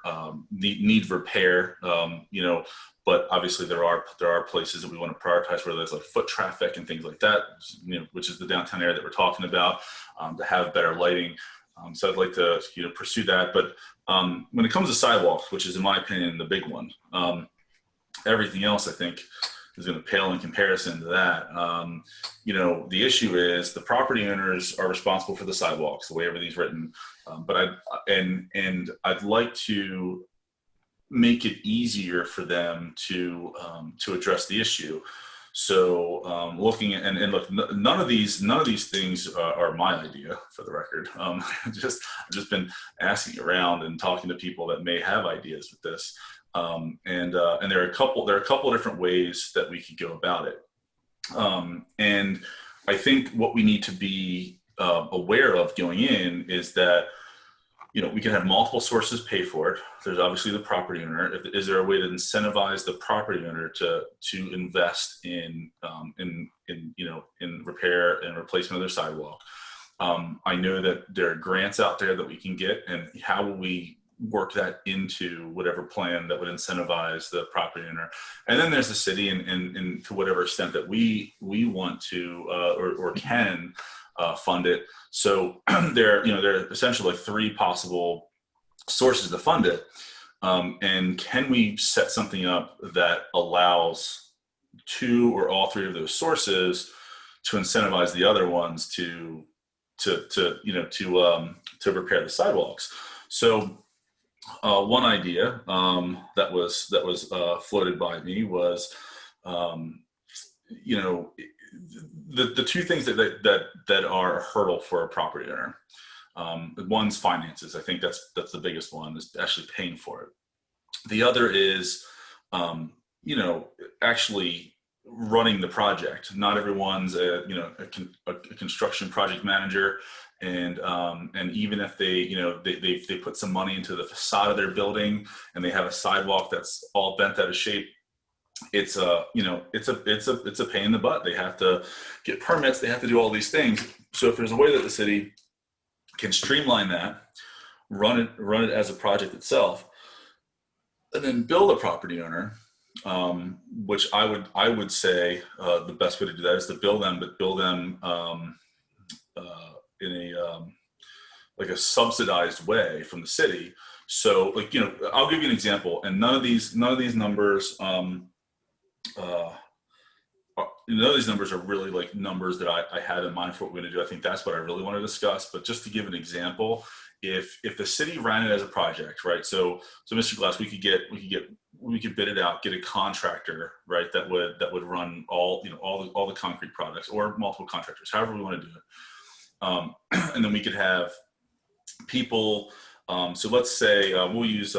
need repair. But obviously there are places that we want to prioritize where there's like foot traffic and things like that, which is the downtown area that we're talking about, to have better lighting. So I'd like to pursue that. But when it comes to sidewalks, which is in my opinion the big one, everything else I think is going to pale in comparison to that. The issue is the property owners are responsible for the sidewalks, the way everything's written. But I'd like to make it easier for them to address the issue. So looking at, and look, none of these things are my idea, for the record. I've just been asking around and talking to people that may have ideas with this. And there are a couple of different ways that we could go about it. And I think what we need to be aware of going in is that we can have multiple sources pay for it. There's obviously the property owner. Is there a way to incentivize the property owner to invest in repair and replacement of their sidewalk? I know that there are grants out there that we can get, and how will we work that into whatever plan that would incentivize the property owner? And then there's the city, and to whatever extent that we want to or can fund it. So there are essentially like three possible sources to fund it. And can we set something up that allows two or all three of those sources to incentivize the other ones to repair the sidewalks? So one idea that was floated by me was, the two things that are a hurdle for a property owner. One's finances. I think that's the biggest one, is actually paying for it. The other is, actually running the project. Not everyone's a construction project manager, and even if they put some money into the facade of their building and they have a sidewalk that's all bent out of shape, it's a pain in the butt. They have to get permits. They have to do all these things. So if there's a way that the city can streamline that, run it as a project itself, and then bill the property owner, which I would say the best way to do that is to bill them, but bill them in a subsidized way from the city. So I'll give you an example, and none of these numbers. None of these numbers are really like numbers that I had in mind for what we're going to do. I think that's what I really want to discuss. But just to give an example, if the city ran it as a project, right? So Mr. Glass, we could bid it out, get a contractor, right? That would run all the concrete products, or multiple contractors, however we want to do it. And then we could have people. So let's say we'll use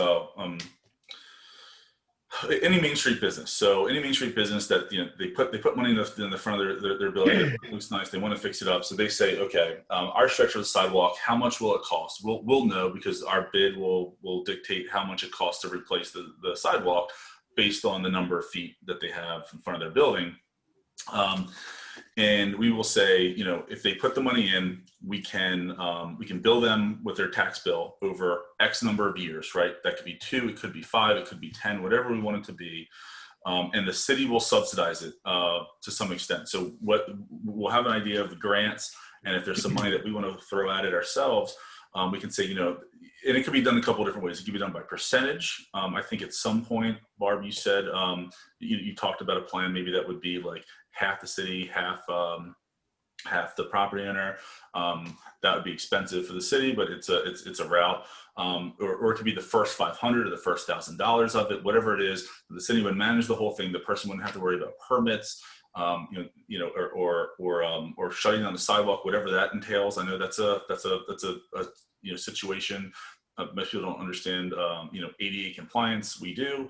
any Main Street business. So any Main Street business that they put money in the front of their building. It looks nice. They want to fix it up. So they say, okay, our stretch of the sidewalk, how much will it cost? We'll know, because our bid will dictate how much it costs to replace the sidewalk based on the number of feet that they have in front of their building. And we will say, if they put the money in, we can bill them with their tax bill over X number of years, right? That could be 2, it could be 5, it could be 10, whatever we want it to be. And the city will subsidize it to some extent. So we'll have an idea of the grants, and if there's some money that we want to throw at it ourselves, we can say, and it could be done a couple of different ways. It could be done by percentage. I think at some point, Barb, you said, you talked about a plan maybe that would be like half the city, half the property owner. That would be expensive for the city, but it's a route. Or it could be the first 500 or the first $1,000 of it, whatever it is. The city would manage the whole thing. The person wouldn't have to worry about permits. or shutting down the sidewalk, whatever that entails. I know that's a situation. Most people don't understand, ADA compliance. We do.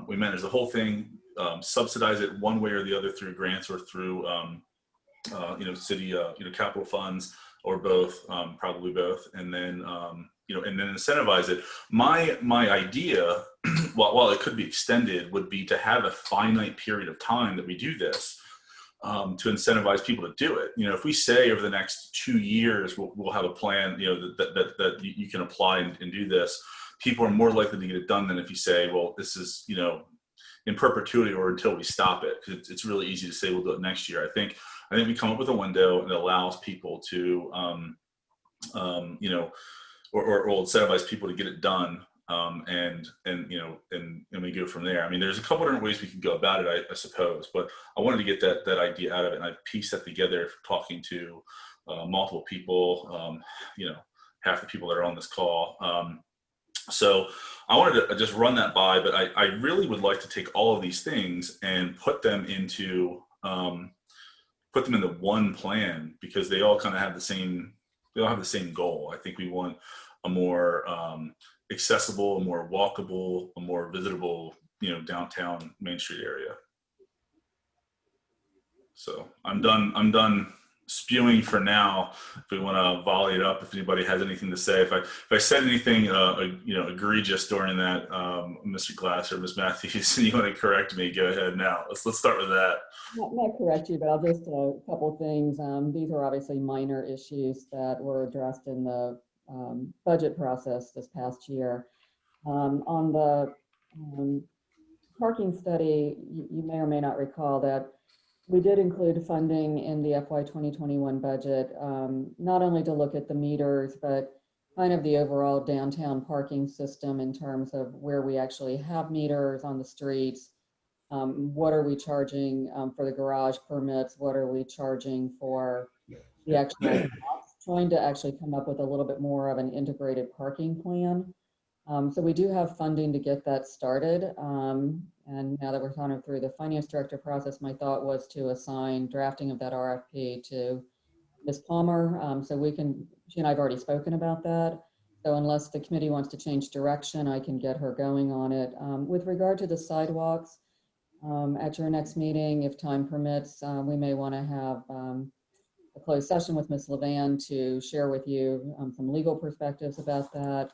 We manage the whole thing, subsidize it one way or the other through grants or through, city, capital funds, or both, probably both, and then incentivize it. My idea, while it could be extended, would be to have a finite period of time that we do this, to incentivize people to do it. If we say over the next 2 years, we'll have a plan, that you can apply and do this, people are more likely to get it done than if you say, well, this is, in perpetuity or until we stop it. Because it's really easy to say we'll do it next year. I think we come up with a window that allows people to, or will incentivize people to get it done, and we go from there. I mean, there's a couple different ways we can go about it, I suppose, but I wanted to get that idea out of it, and I pieced that together talking to multiple people, half the people that are on this call. So I wanted to just run that by, but I really would like to take all of these things and put them into one plan, because they all kind of have the same goal. I think we want a more accessible, a more walkable, a more visitable, downtown Main Street area. So I'm done spewing for now. If we want to volley it up, if anybody has anything to say, if I said anything egregious during that, Mr. Glass or Ms. Matthews, and you want to correct me, go ahead now. Let's start with that. Not correct you, but I'll just a couple things. These are obviously minor issues that were addressed in the budget process this past year. On the parking study, you may or may not recall that we did include funding in the FY 2021 budget, not only to look at the meters, but kind of the overall downtown parking system in terms of where we actually have meters on the streets. What are we charging for the garage permits? What are we charging for the actual, trying to actually come up with a little bit more of an integrated parking plan. So we do have funding to get that started. And now that we're kind of through the finance director process, my thought was to assign drafting of that RFP to Ms. Palmer. So she and I have already spoken about that. So unless the committee wants to change direction, I can get her going on it. With regard to the sidewalks, at your next meeting, if time permits, we may want to have a closed session with Ms. Levan to share with you some legal perspectives about that.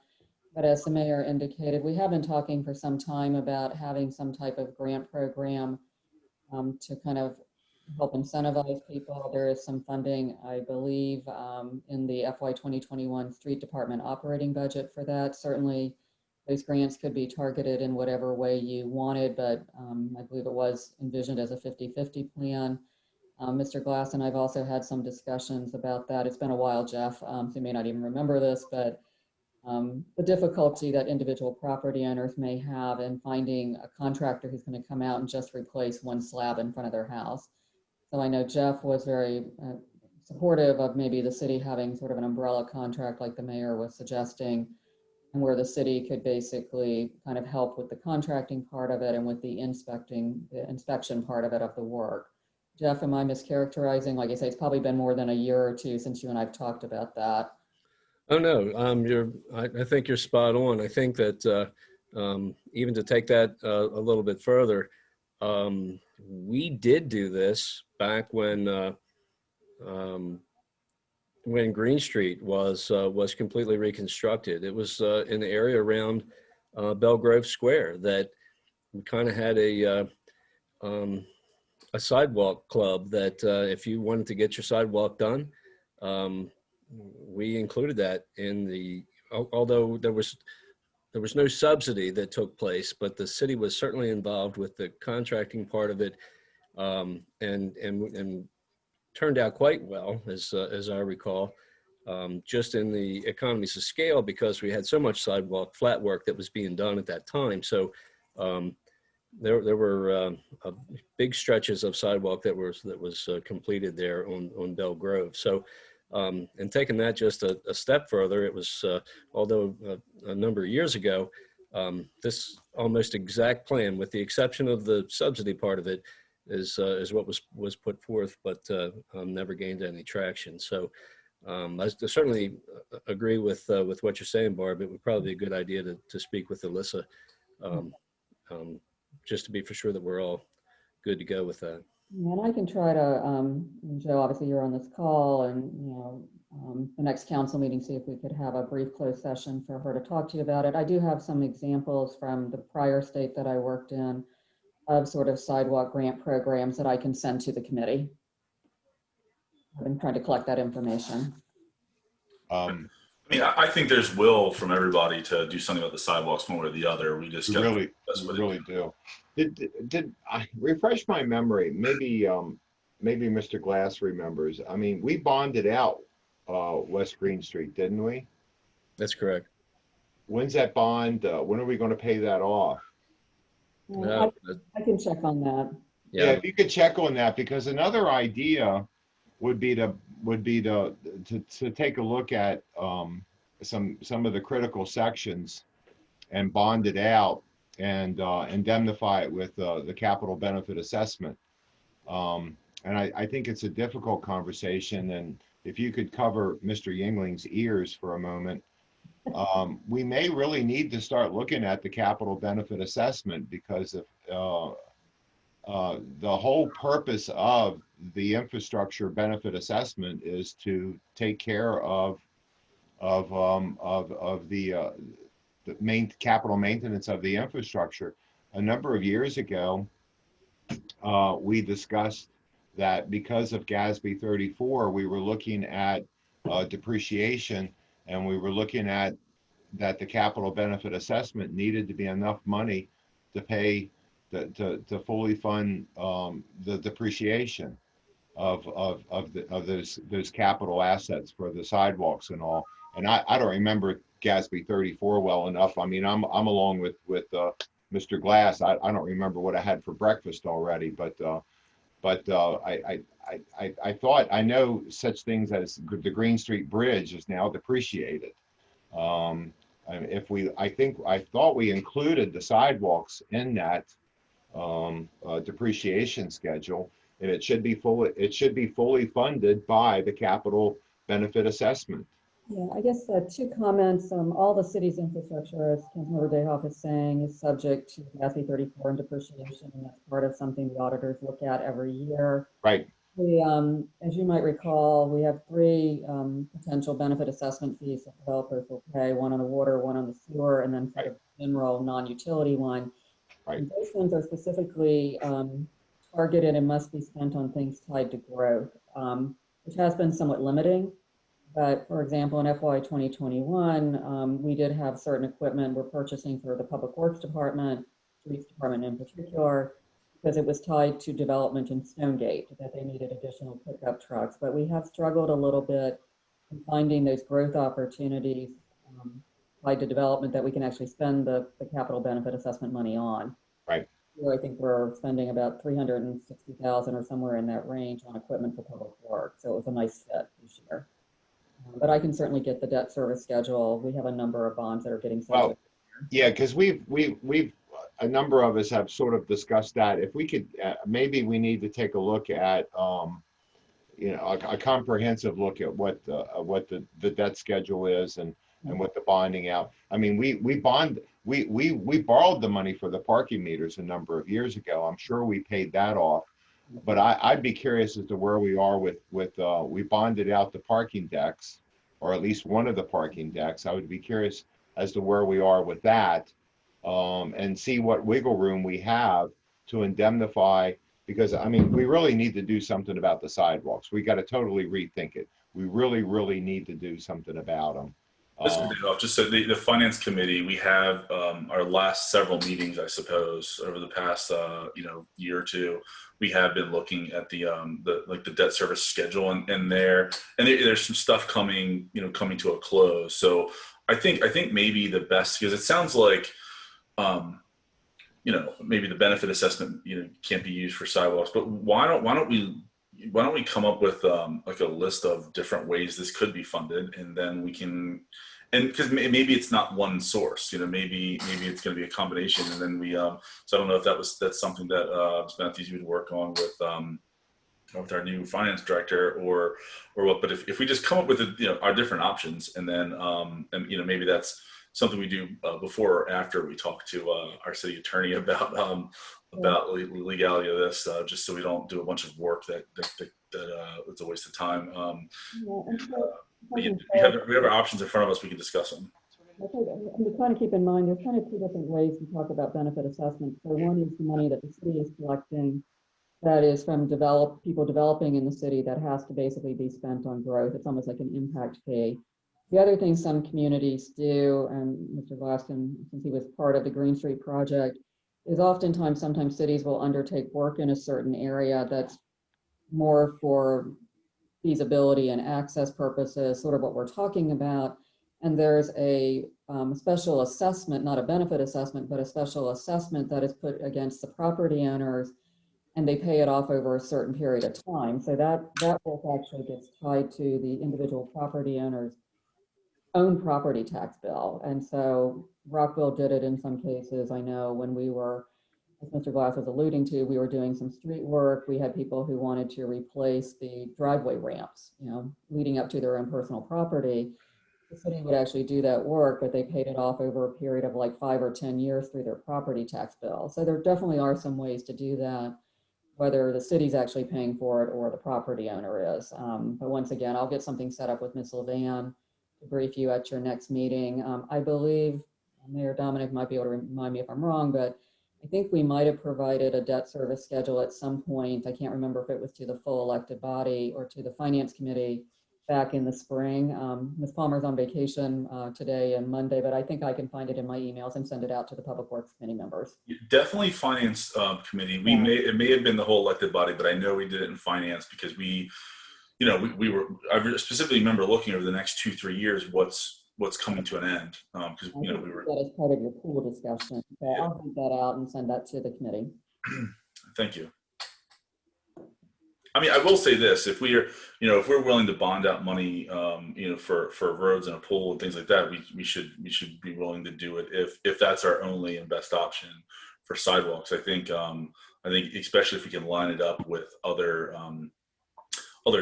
But as the mayor indicated, we have been talking for some time about having some type of grant program to kind of help incentivize people. There is some funding, I believe, in the FY 2021 Street Department operating budget for that. Certainly, those grants could be targeted in whatever way you wanted, but I believe it was envisioned as a 50-50 plan. Mr. Glass and I've also had some discussions about that. It's been a while, Jeff, so you may not even remember this, but the difficulty that individual property owners may have in finding a contractor who's going to come out and just replace one slab in front of their house. So I know Jeff was very supportive of maybe the city having sort of an umbrella contract like the mayor was suggesting, and where the city could basically kind of help with the contracting part of it and with the inspection part of it of the work. Jeff, am I mischaracterizing? Like I say, it's probably been more than a year or two since you and I've talked about that. Oh no, I think you're spot on. I think that even to take that a little bit further, we did do this back when Green Street was completely reconstructed. It was in the area around Belgrove Square that we kind of had a sidewalk club that if you wanted to get your sidewalk done, we included that in the, although there was no subsidy that took place, but the city was certainly involved with the contracting part of it, and turned out quite well, as I recall, just in the economies of scale, because we had so much sidewalk flat work that was being done at that time. So there were big stretches of sidewalk that was completed there on Bell Grove. So. And taking that just a step further, it was, although a number of years ago, this almost exact plan, with the exception of the subsidy part of it, is what was put forth, but never gained any traction. So I certainly agree with what you're saying, Barb. It would probably be a good idea to speak with Alyssa, um, just to be for sure that we're all good to go with that. Yeah, and I can try to, Joe, obviously you're on this call, and, the next council meeting, see if we could have a brief closed session for her to talk to you about it. I do have some examples from the prior state that I worked in of sort of sidewalk grant programs that I can send to the committee. I've been trying to collect that information. Um, I mean, I think there's will from everybody to do something about the sidewalks one way or the other. We just we got really, we really do. Did I refresh my memory? Maybe Mr. Glass remembers. I mean, we bonded out West Green Street, didn't we? That's correct. When's that bond? When are we going to pay that off? No, I can check on that. Yeah, yeah, if you could check on that, because another idea would be to take a look at some of the critical sections and bond it out and indemnify it with the capital benefit assessment. And I think it's a difficult conversation, and if you could cover Mr. Yingling's ears for a moment, we may really need to start looking at the capital benefit assessment, because of the whole purpose of the infrastructure benefit assessment is to take care of the capital maintenance of the infrastructure. A number of years ago, we discussed that because of GASB 34, we were looking at depreciation, and we were looking at that the capital benefit assessment needed to be enough money to pay to fully fund the depreciation of those capital assets for the sidewalks and all. And I don't remember GASB 34 well enough. I mean, I'm along with Mr. Glass. I don't remember what I had for breakfast already, but I thought I know such things as the Green Street Bridge is now depreciated. I thought we included the sidewalks in that depreciation schedule, and it should be fully funded by the capital benefit assessment. Yeah, I guess 2 comments. All the city's infrastructure, as Councilmember Dayhoff is saying, is subject to GASB 34 and depreciation, and that's part of something the auditors look at every year. Right. We, as you might recall, we have 3 potential benefit assessment fees that developers will pay: one on the water, one on the sewer, and then for the general non-utility one. Right. And those ones are specifically targeted and must be spent on things tied to growth, which has been somewhat limiting. But for example, in FY 2021, we did have certain equipment we're purchasing for the Public Works Department, Police Department in particular, because it was tied to development in Stonegate, that they needed additional pickup trucks. But we have struggled a little bit in finding those growth opportunities tied to development that we can actually spend the capital benefit assessment money on. Right. Here, I think we're spending about $360,000 or somewhere in that range on equipment for Public Works. So it was a nice fit this year. But I can certainly get the debt service schedule. We have a number of bonds that are getting subject. Well, yeah, because we've a number of us have sort of discussed that. If we could, maybe we need to take a look at, a comprehensive look at what the debt schedule is and what the bonding out. I mean, we borrowed the money for the parking meters a number of years ago. I'm sure we paid that off. But I'd be curious as to where we are with we bonded out the parking decks, or at least one of the parking decks. I would be curious as to where we are with that, and see what wiggle room we have to indemnify, because I mean, we really need to do something about the sidewalks. We got to totally rethink it. We really, really need to do something about them. Just so the finance committee, we have our last several meetings, I suppose, over the past year or two. We have been looking at the debt service schedule, and there's some stuff coming to a close. So I think maybe the best, because it sounds like maybe the benefit assessment can't be used for sidewalks, but why don't we come up with like a list of different ways this could be funded, and then we can and because maybe it's not one source, maybe it's going to be a combination, and then so I don't know if that's something that Matthews would work on with our new finance director or what. But if we just come up with our different options, and then and maybe that's something we do before or after we talk to our city attorney about legality of this, just so we don't do a bunch of work that it's a waste of time. But we have our options in front of us. We can discuss them. I think, and to kind of keep in mind, there's kind of two different ways to talk about benefit assessment. So one is the money that the city is collecting, that is from people developing in the city, that has to basically be spent on growth. It's almost like an impact fee. The other thing some communities do, and Mr. Glaston, since he was part of the Green Street project, is sometimes cities will undertake work in a certain area that's more for feasibility and access purposes, sort of what we're talking about. And there's a special assessment, not a benefit assessment, but a special assessment that is put against the property owners, and they pay it off over a certain period of time. So that work actually gets tied to the individual property owner's own property tax bill. And so Rockville did it in some cases. I know when we were, as Mr. Glass was alluding to, we were doing some street work. We had people who wanted to replace the driveway ramps, leading up to their own personal property. The city would actually do that work, but they paid it off over a period of like 5 or 10 years through their property tax bill. So there definitely are some ways to do that, whether the city's actually paying for it or the property owner is. But once again, I'll get something set up with Ms. Levan to brief you at your next meeting. I believe Mayor Dominic might be able to remind me if I'm wrong, but I think we might have provided a debt service schedule at some point. I can't remember if it was to the full elected body or to the finance committee back in the spring. Ms. Palmer's on vacation today and Monday, but I think I can find it in my emails and send it out to the Public Works Committee members. Definitely Finance Committee. It may have been the whole elected body, but I know we did it in Finance because we were. I specifically remember looking over the next 2-3 years what's coming to an end because we were. That is part of your pool discussion. So yeah. I'll read that out and send that to the committee. Thank you. I mean, I will say this: if we're willing to bond out money, for roads and a pool and things like that, we should be willing to do it if that's our only and best option for sidewalks. I think especially if we can line it up with other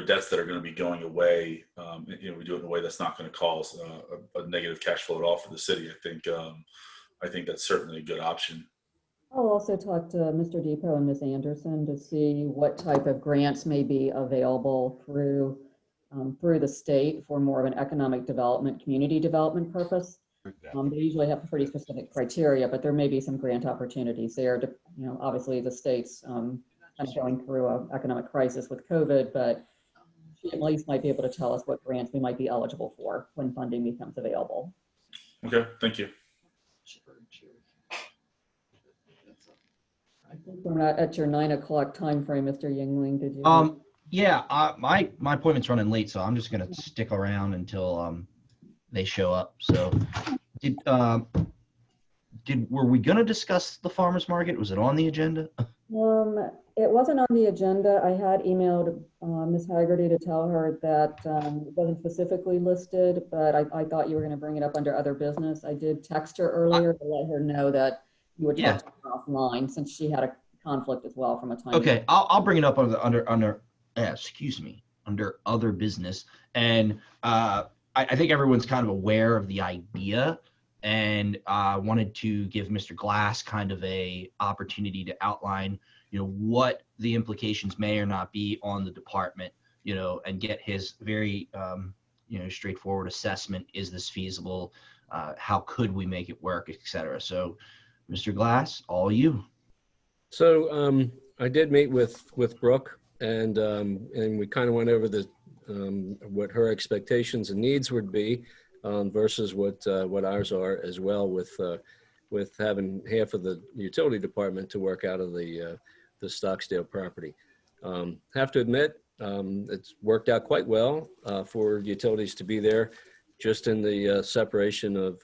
debts that are going to be going away, we do it in a way that's not going to cause a negative cash flow at all for the city. I think that's certainly a good option. I'll also talk to Mr. Depot and Ms. Anderson to see what type of grants may be available through the state for more of an economic development, community development purpose. They usually have pretty specific criteria, but there may be some grant opportunities there. Obviously the state's kind of going through an economic crisis with COVID, but she at least might be able to tell us what grants we might be eligible for when funding becomes available. Okay, thank you. I think we're not at your 9 o'clock time frame, Mr. Yingling. Did you? Yeah, my appointment's running late, so I'm just gonna stick around until they show up. So, were we gonna discuss the farmers market? Was it on the agenda? It wasn't on the agenda. I had emailed Ms. Haggerty to tell her that it wasn't specifically listed, but I thought you were going to bring it up under other business. I did text her earlier to let her know that you would talk to her offline since she had a conflict as well from a time. Okay, I'll bring it up under other business. And I think everyone's kind of aware of the idea, and wanted to give Mr. Glass kind of a opportunity to outline what the implications may or not be on the department, and get his very, straightforward assessment. Is this feasible? How could we make it work, et cetera? So, Mr. Glass, all you. So I did meet with Brooke, and we kind of went over what her expectations and needs would be versus what ours are as well, with having half of the utility department to work out of the Stocksdale property. Have to admit, it's worked out quite well for utilities to be there, just in the separation of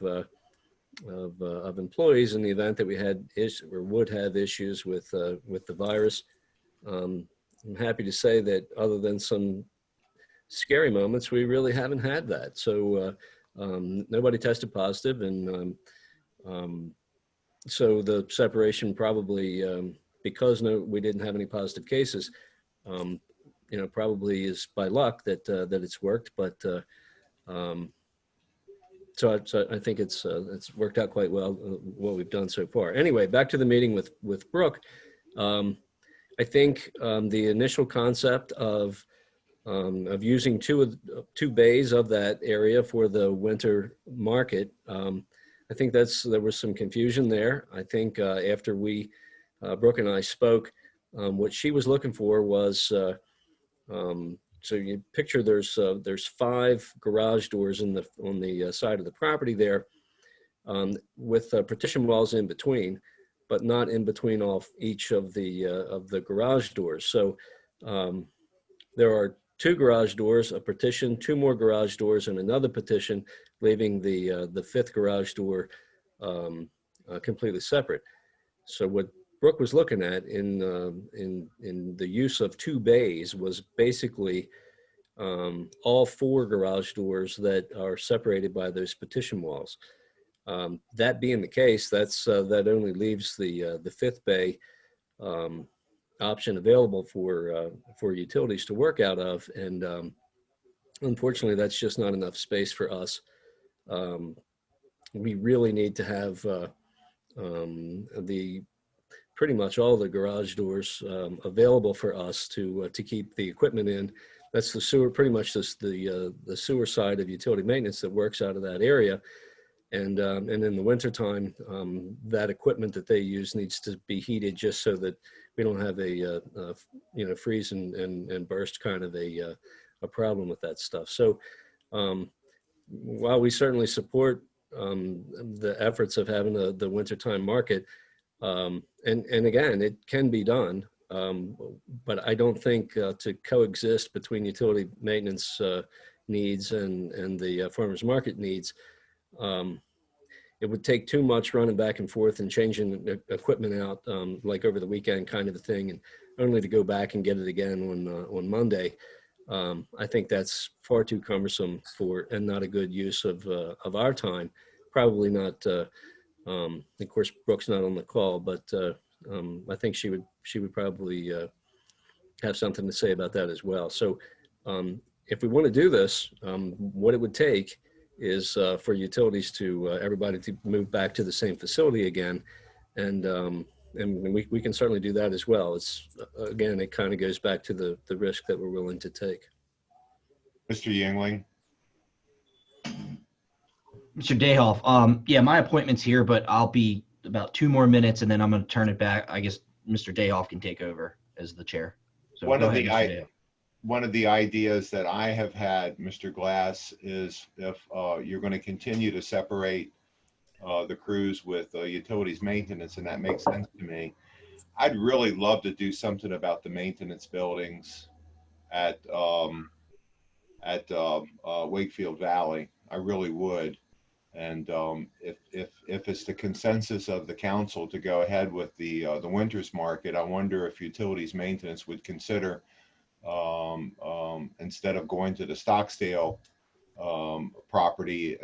employees in the event that we had would have issues with the virus. I'm happy to say that other than some scary moments, we really haven't had that. So Nobody tested positive, and so the separation probably, because we didn't have any positive cases, probably is by luck that it's worked. But so I think it's worked out quite well, what we've done so far. Anyway, back to the meeting with Brooke. I think the initial concept of using two bays of that area for the winter market, I think there was some confusion there. I think after Brooke and I spoke, what she was looking for was, so you picture there's 5 garage doors on the side of the property there, with partition walls in between, but not in between each of the garage doors. So there are 2 garage doors, a partition, 2 more garage doors, and another partition, leaving the 5th garage door completely separate. So what Brooke was looking at in the use of 2 bays was basically all 4 garage doors that are separated by those partition walls. That being the case, that only leaves the 5th bay option available for utilities to work out of, and unfortunately, that's just not enough space for us. We really need to have pretty much all the garage doors available for us to keep the equipment in. That's the sewer, pretty much the sewer side of utility maintenance that works out of that area. And in the wintertime, that equipment that they use needs to be heated just so that we don't have a freeze and burst kind of a problem with that stuff. So while we certainly support the efforts of having the wintertime market, and again, it can be done, but I don't think to coexist between utility maintenance needs and the farmers market needs, it would take too much running back and forth and changing the equipment out, like over the weekend kind of a thing, and only to go back and get it again on Monday. I think that's far too cumbersome and not a good use of our time. Probably not. Of course, Brooke's not on the call, but I think she would probably have something to say about that as well. So if we want to do this, what it would take is for utilities to everybody to move back to the same facility again, and we can certainly do that as well. It's again, it kind of goes back to the risk that we're willing to take. Mr. Yingling. Mr. Dayhoff, yeah, my appointment's here, but I'll be about 2 more minutes, and then I'm going to turn it back. I guess Mr. Dayhoff can take over as the chair. So One go of ahead, the Mr. Dayhoff. One of the ideas that I have had, Mr. Glass, is if you're going to continue to separate the crews with utilities maintenance, and that makes sense to me, I'd really love to do something about the maintenance buildings at Wakefield Valley. I really would. And if it's the consensus of the council to go ahead with the winters market, I wonder if utilities maintenance would consider, instead of going to the Stocksdale property,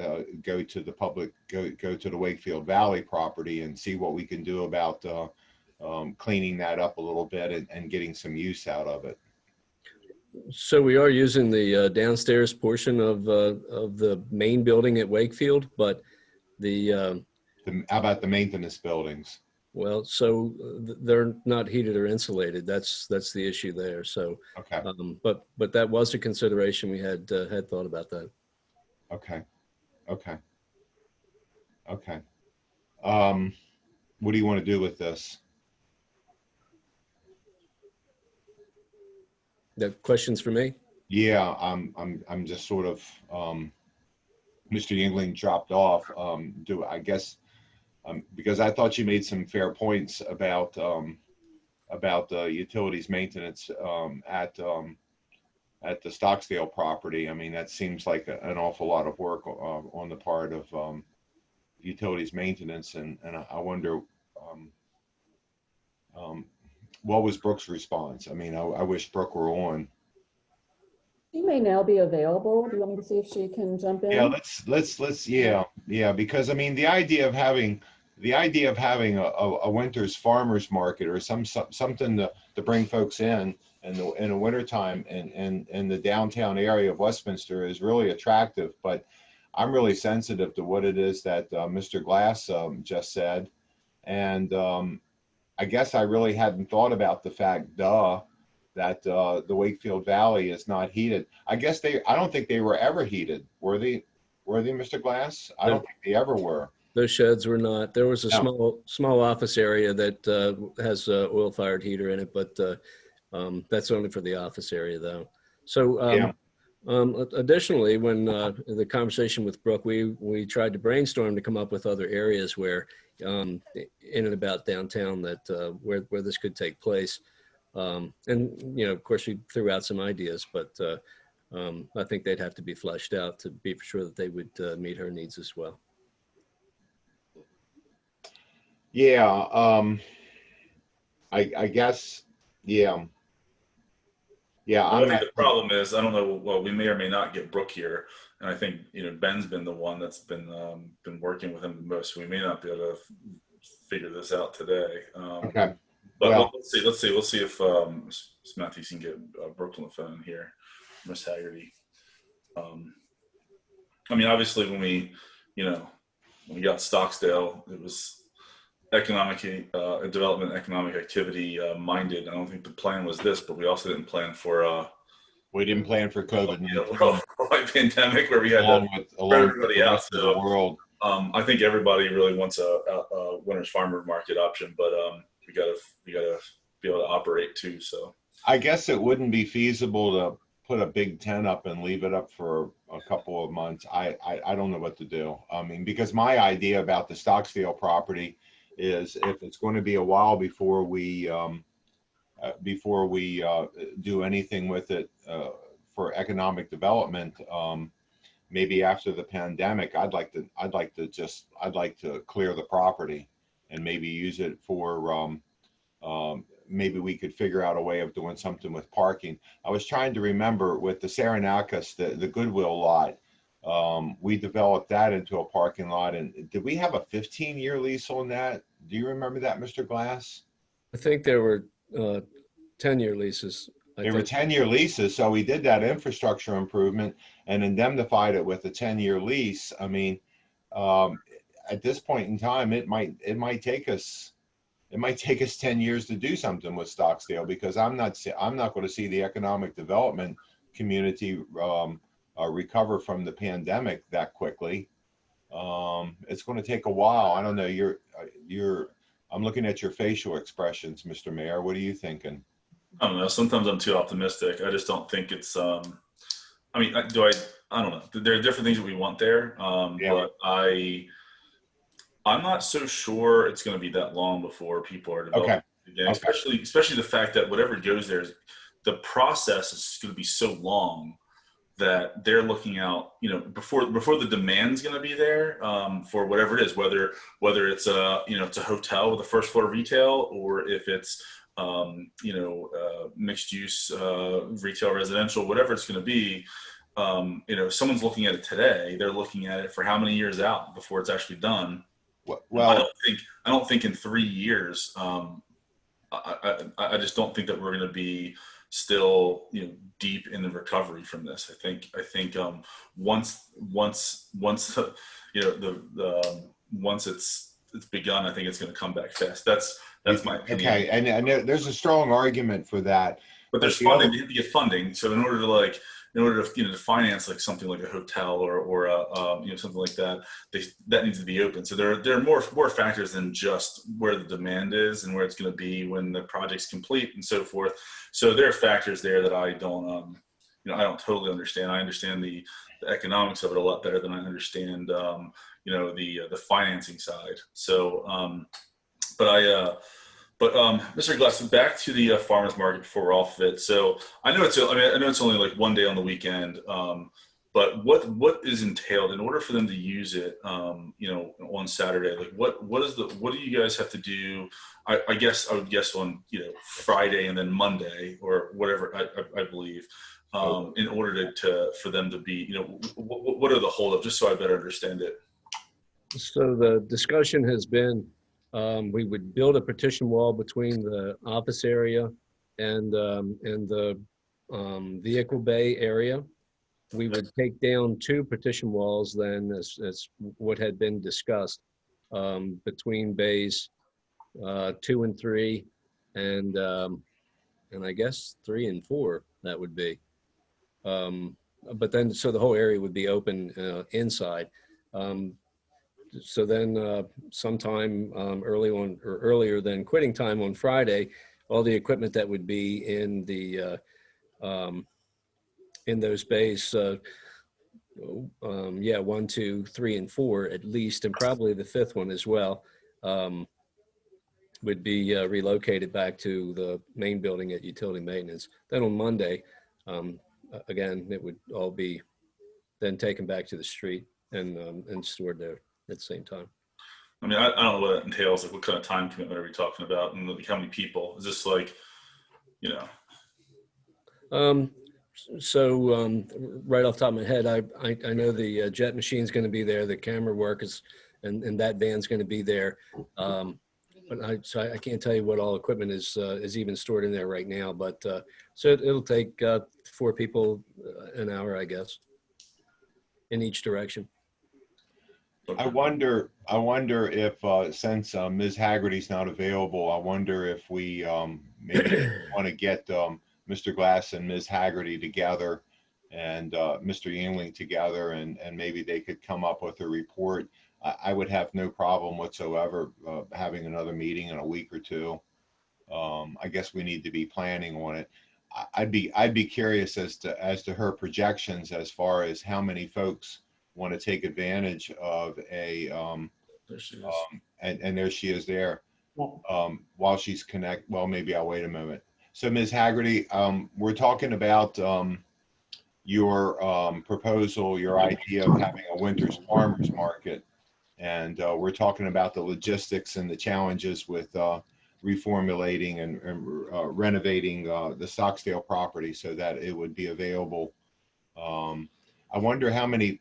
go to the Wakefield Valley property and see what we can do about cleaning that up a little bit and getting some use out of it. So we are using the downstairs portion of the main building at Wakefield, but how about the maintenance buildings? Well, so they're not heated or insulated. That's the issue there. So, okay. But that was a consideration. We had thought about that. Okay. What do you want to do with this? The questions for me? Yeah, I'm just sort of, Mr. Yingling dropped off. I guess, because I thought you made some fair points about utilities maintenance at the Stocksdale property. I mean, that seems like an awful lot of work on the part of utilities maintenance, and I wonder what was Brooke's response? I mean, I wish Brooke were on. She may now be available. Do you want me to see if she can jump in? Yeah, yeah, because I mean, the idea of having a winter's farmer's market or something to bring folks in the wintertime in the downtown area of Westminster is really attractive, but I'm really sensitive to what it is that Mr. Glass just said. And I guess I really hadn't thought about the fact, that the Wakefield Valley is not heated. I don't think they were ever heated. Were they, Mr. Glass? I don't think they ever were. Those sheds were not. There was a No. small office area that has oil-fired heater in it, but that's only for the office area, though. So Yeah. additionally, when the conversation with Brooke, we tried to brainstorm to come up with other areas where in and about downtown that where this could take place. And of course, we threw out some ideas, but I think they'd have to be fleshed out to be for sure that they would meet her needs as well. Yeah, I guess, yeah. Yeah, I I'm think not, the problem is, I don't know, well, we may or may not get Brooke here. And I think, Ben's been the one that's been working with him the most. So we may not be able to figure this out today. okay. But Well, let's see. We'll see if Ms. Matthews can get Brooke on the phone here, Miss Haggerty. I mean, obviously, when we got Stocksdale, it was economic development, economic activity minded. I don't think the plan was this, but we also didn't plan for we didn't plan for COVID-19 worldwide pandemic where we had along to with spread everybody the out. rest of the world. I think everybody really wants a winter's farmer market option, but we gotta be able to operate too. So I guess it wouldn't be feasible to put a big tent up and leave it up for a couple of months. I don't know what to do. I mean, because my idea about the Stocksdale property is if it's going to be a while before we do anything with it for economic development, maybe after the pandemic, I'd like to clear the property and maybe use it for maybe we could figure out a way of doing something with parking. I was trying to remember with the Saranakas, the Goodwill lot, we developed that into a parking lot. And did we have a 15-year lease on that? Do you remember that, Mr. Glass? I think there were 10-year leases. They were 10-year leases. So we did that infrastructure improvement and indemnified it with a 10-year lease. I mean, at this point in time, it might take us 10 years to do something with Stocksdale, because I'm not going to see the economic development community recover from the pandemic that quickly. It's going to take a while. I don't know. I'm looking at your facial expressions, Mr. Mayor. What are you thinking? I don't know. Sometimes I'm too optimistic. I just don't think it's. I mean, I don't know. There are different things that we want there, Yeah. but I'm not so sure it's going to be that long before people are developing again. Okay. Especially the fact that whatever goes there, the process is going to be so long that they're looking out, before the demand's going to be there for whatever it is, whether it's it's a hotel with a first floor retail, or if it's mixed use retail, residential, whatever it's going to be. Someone's looking at it today. They're looking at it for how many years out before it's actually done. Well, I don't think in 3 years. I just don't think that we're going to be still deep in the recovery from this. I think once once it's begun, I think it's going to come back fast. That's my opinion. okay, and there's a strong argument for that. But there's funding. You have to get funding. So in order to finance like something like a hotel or something like that, that needs to be open. So there are more factors than just where the demand is and where it's going to be when the project's complete and so forth. So there are factors there that I don't I don't totally understand. I understand the economics of it a lot better than I understand the financing side. So But Mr. Glass, back to the farmers market before we're off of it. So I know it's only like one day on the weekend, but what is entailed in order for them to use it, on Saturday? Like what do you guys have to do? I would guess on Friday and then Monday or whatever I believe. in order for them to be, you know, what are the holdups, just so I better understand it? So the discussion has been, we would build a partition wall between the office area and the vehicle bay area. We would take down 2 partition walls then, as what had been discussed, between bays 2 and 3, and I guess 3 and 4, that would be. But then, so the whole area would be open inside. So then sometime earlier than quitting time on Friday, all the equipment that would be in the in those bays, 1, 2, 3, and 4 at least, and probably the 5th one as well, would be relocated back to the main building at utility maintenance. Then on Monday, again, it would all be then taken back to the street and stored there at the same time. I mean, I don't know what that entails. Like, what kind of time commitment are we talking about? And like, how many people? Is this like, you know? So right off the top of my head, I know the jet machine's going to be there. The camera work is, and that van's going to be there. But I can't tell you what all equipment is even stored in there right now. But so it'll take 4 people an hour, I guess, in each direction. I wonder if, since Ms. Haggerty's not available, I wonder if we maybe want to get Mr. Glass and Ms. Haggerty together and Mr. Yingling together, and maybe they could come up with a report. I would have no problem whatsoever having another meeting in a week or 2. I guess we need to be planning on it. I'd be curious as to her projections as far as how many folks want to take advantage of a There she is. and there she is there. While she's well, maybe I'll wait a moment. So Ms. Haggerty, we're talking about your proposal, your idea of having a winter's farmers market. And we're talking about the logistics and the challenges with reformulating and renovating the Stocksdale property so that it would be available. I wonder how many,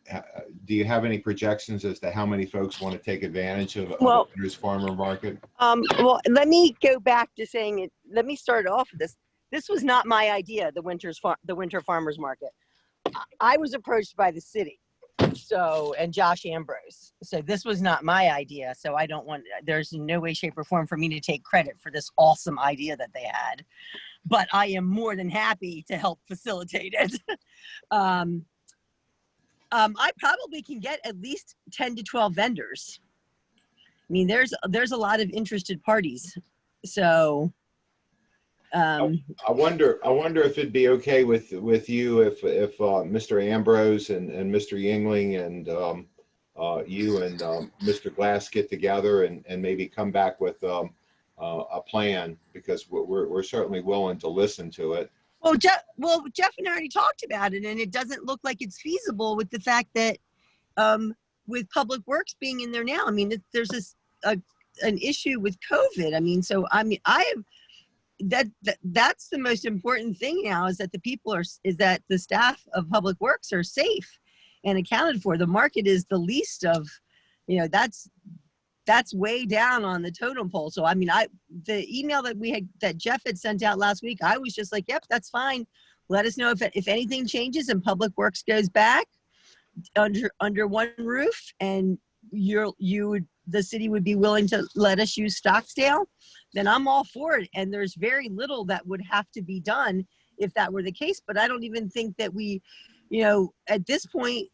do you have any projections as to how many folks want to take advantage of a winter's farmer market? Well, let me go back to saying it. Let me start off with this. This was not my idea, the winter farmers market. I was approached by the city, and Josh Ambrose. So this was not my idea. So I don't want, there's no way, shape, or form for me to take credit for this awesome idea that they had. But I am more than happy to help facilitate it. I probably can get at least 10 to 12 vendors. I mean, there's a lot of interested parties. So I wonder if it'd be okay with you if Mr. Ambrose and Mr. Yingling and you and Mr. Glass get together and maybe come back with a plan, because we're certainly willing to listen to it. Well, Jeff and I already talked about it, and it doesn't look like it's feasible with the fact that with Public Works being in there now. I mean, there's an issue with COVID. I mean, so I mean, that's the most important thing now, is that that the staff of Public Works are safe and accounted for. The market is the least of, that's way down on the totem pole. So I mean, the email that Jeff had sent out last week, I was just like, yep, that's fine. Let us know if anything changes and Public Works goes back under one roof, and the city would be willing to let us use Stocksdale, then I'm all for it. And there's very little that would have to be done if that were the case. But I don't even think that we, at this point,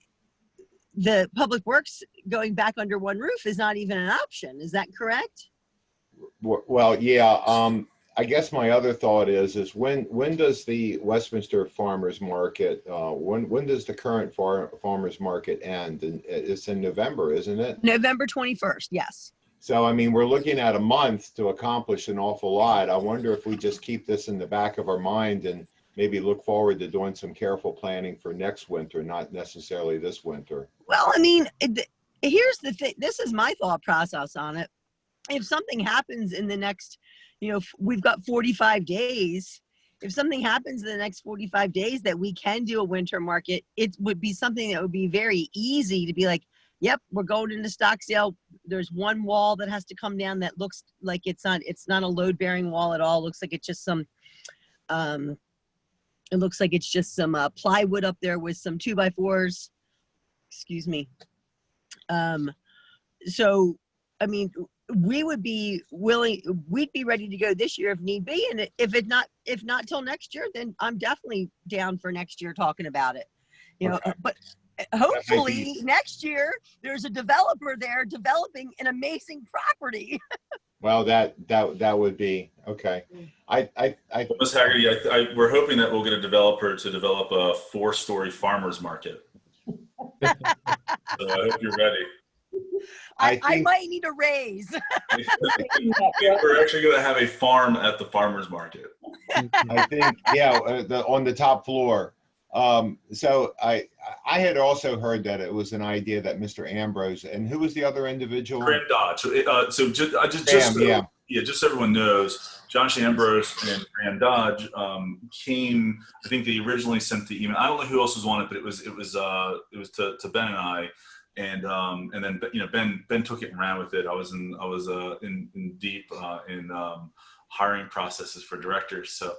the Public Works going back under one roof is not even an option. Is that correct? Well, yeah. I guess my other thought is when does the Westminster Farmers Market, when does the current farmers market end? And it's in November, isn't it? November 21st, yes. So, I mean, we're looking at a month to accomplish an awful lot. I wonder if we just keep this in the back of our mind and maybe look forward to doing some careful planning for next winter, not necessarily this winter. Well, I mean, here's the thing. This is my thought process on it. If something happens in the next, we've got 45 days, if something happens in the next 45 days that we can do a winter market, it would be something that would be very easy to be like, yep, we're going into Stocksdale. There's one wall that has to come down that looks like it's not a load bearing wall at all. It looks like it's just some, plywood up there with some 2x4s. Excuse me. So, I mean, we'd be ready to go this year if need be. And if not till next year, then I'm definitely down for next year talking about it, you know, Okay. but hopefully next year there's a developer there developing an amazing property. Well, that would be, okay. I Ms. Haggerty, we're hoping that we'll get a developer to develop a 4-story farmer's market. So I hope you're ready. I I think- might need a raise. We're actually going to have a farm at the farmer's market. I think, yeah, on the top floor. So I had also heard that it was an idea that Mr. Ambrose, and who was the other individual? Graham Dodge. So just Graham, yeah. just so everyone knows, Josh Ambrose and Graham Dodge came. I think they originally sent the email. I don't know who else was on it, but it was to Ben and I, and then Ben took it and ran with it. I was in deep in hiring processes for directors, so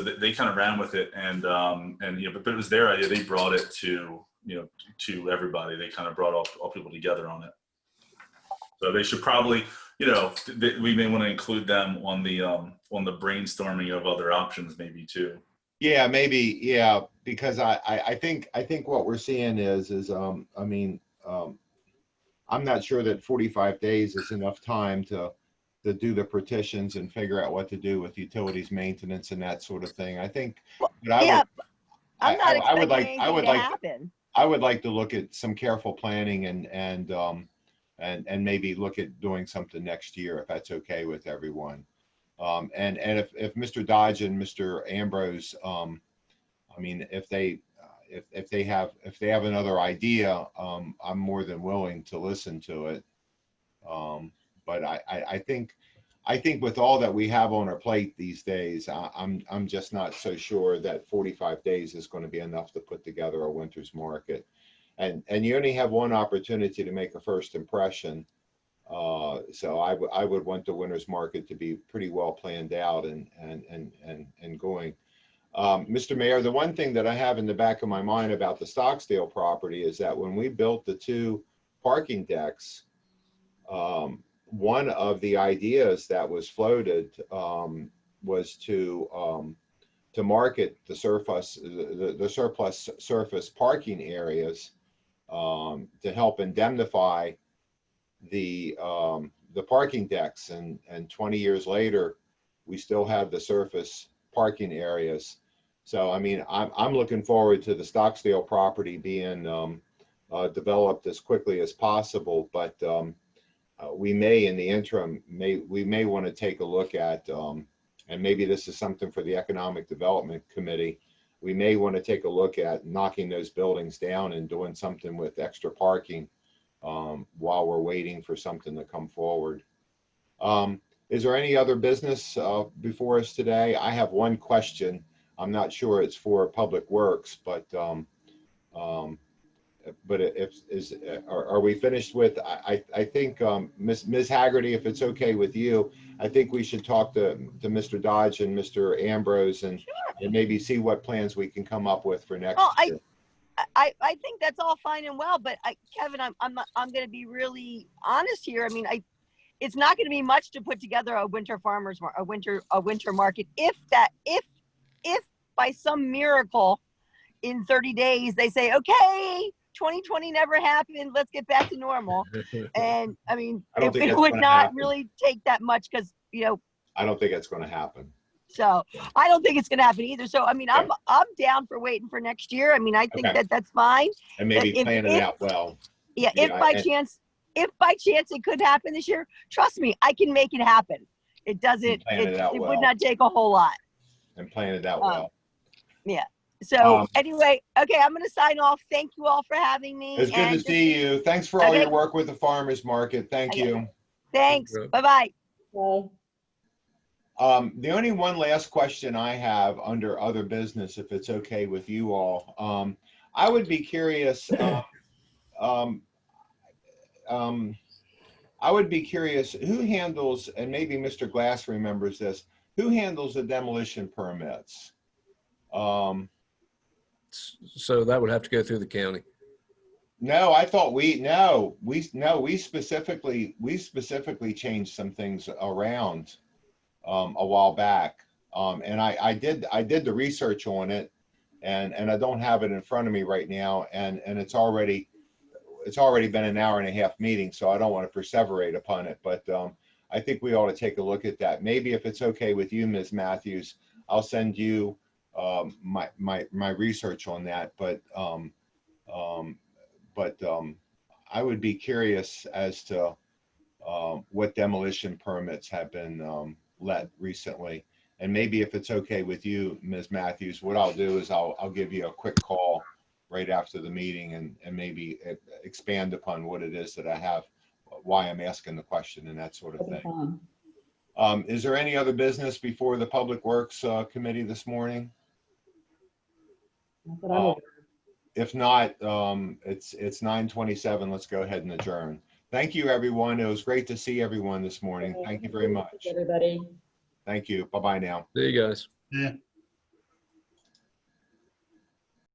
they kind of ran with it, and but it was their idea. They brought it to everybody. They kind of brought all people together on it. So they should probably, we may want to include them on the brainstorming of other options maybe too. Yeah, maybe, yeah, because I think what we're seeing is I'm not sure that 45 days is enough time to do the petitions and figure out what to do with utilities maintenance and that sort of thing. I think, but I'm not expecting I would like anything to happen. I would like to look at some careful planning and maybe look at doing something next year if that's okay with everyone. And if Mr. Dodge and Mr. Ambrose, if they have another idea, I'm more than willing to listen to it. But I think with all that we have on our plate these days, I'm just not so sure that 45 days is going to be enough to put together a winter's market. And you only have one opportunity to make a first impression. So I would want the winter's market to be pretty well planned out and going. Mr. Mayor, the one thing that I have in the back of my mind about the Stocksdale property is that when we built the 2 parking decks, one of the ideas that was floated was to market the surplus surface parking areas to help indemnify the parking decks, and 20 years later, we still have the surface parking areas. So, I mean, I'm looking forward to the Stocksdale property being developed as quickly as possible, but we may, in the interim, we may want to take a look at, and maybe this is something for the Economic Development Committee, we may want to take a look at knocking those buildings down and doing something with extra parking while we're waiting for something to come forward. Is there any other business before us today? I have one question. I'm not sure it's for Public Works, but are we finished with? I think Ms. Haggerty, if it's okay with you, I think we should talk to Mr. Dodge and Mr. Ambrose and maybe see what plans we can come up with for next year. I think that's all fine and well, but Kevin, I'm going to be really honest here. I mean, it's not going to be much to put together a winter market if by some miracle in 30 days they say, okay, 2020 never happened, let's get back to normal. And I mean, it would not really take that much because I don't think it's going to happen. So I don't think it's going to happen either. So I mean, I'm down for waiting for next year. I mean, I think that's fine. And maybe plan it out well. Yeah, if by chance it could happen this year, trust me, I can make it happen. It doesn't. It would not take a whole lot. And plan it out well. Yeah. So anyway, okay, I'm going to sign off. Thank you all for having me. It's good to see you. Thanks for all your work with the farmers market. Thank you. Thanks. Bye-bye. Okay. The only one last question I have under other business, if it's okay with you all, I would be curious, who handles, and maybe Mr. Glass remembers this, who handles the demolition permits? So that would have to go through the county. No, I thought we specifically changed some things around a while back. And I did the research on it, and I don't have it in front of me right now, and it's already been an hour and a half meeting, so I don't want to perseverate upon it, but I think we ought to take a look at that. Maybe if it's okay with you, Ms. Matthews, I'll send you my research on that, but I would be curious as to what demolition permits have been let recently. And maybe if it's okay with you, Ms. Matthews, what I'll do is I'll give you a quick call right after the meeting and maybe expand upon what it is that I have, why I'm asking the question and that sort of That'd be thing. fine. Is there any other business before the Public Works Committee this morning? Not that I'm aware of. If not, it's 9:27. Let's go ahead and adjourn. Thank you, everyone. It was great to see everyone this morning. Thank you very much. Everybody. Thank you. Bye-bye now. There you guys. Yeah.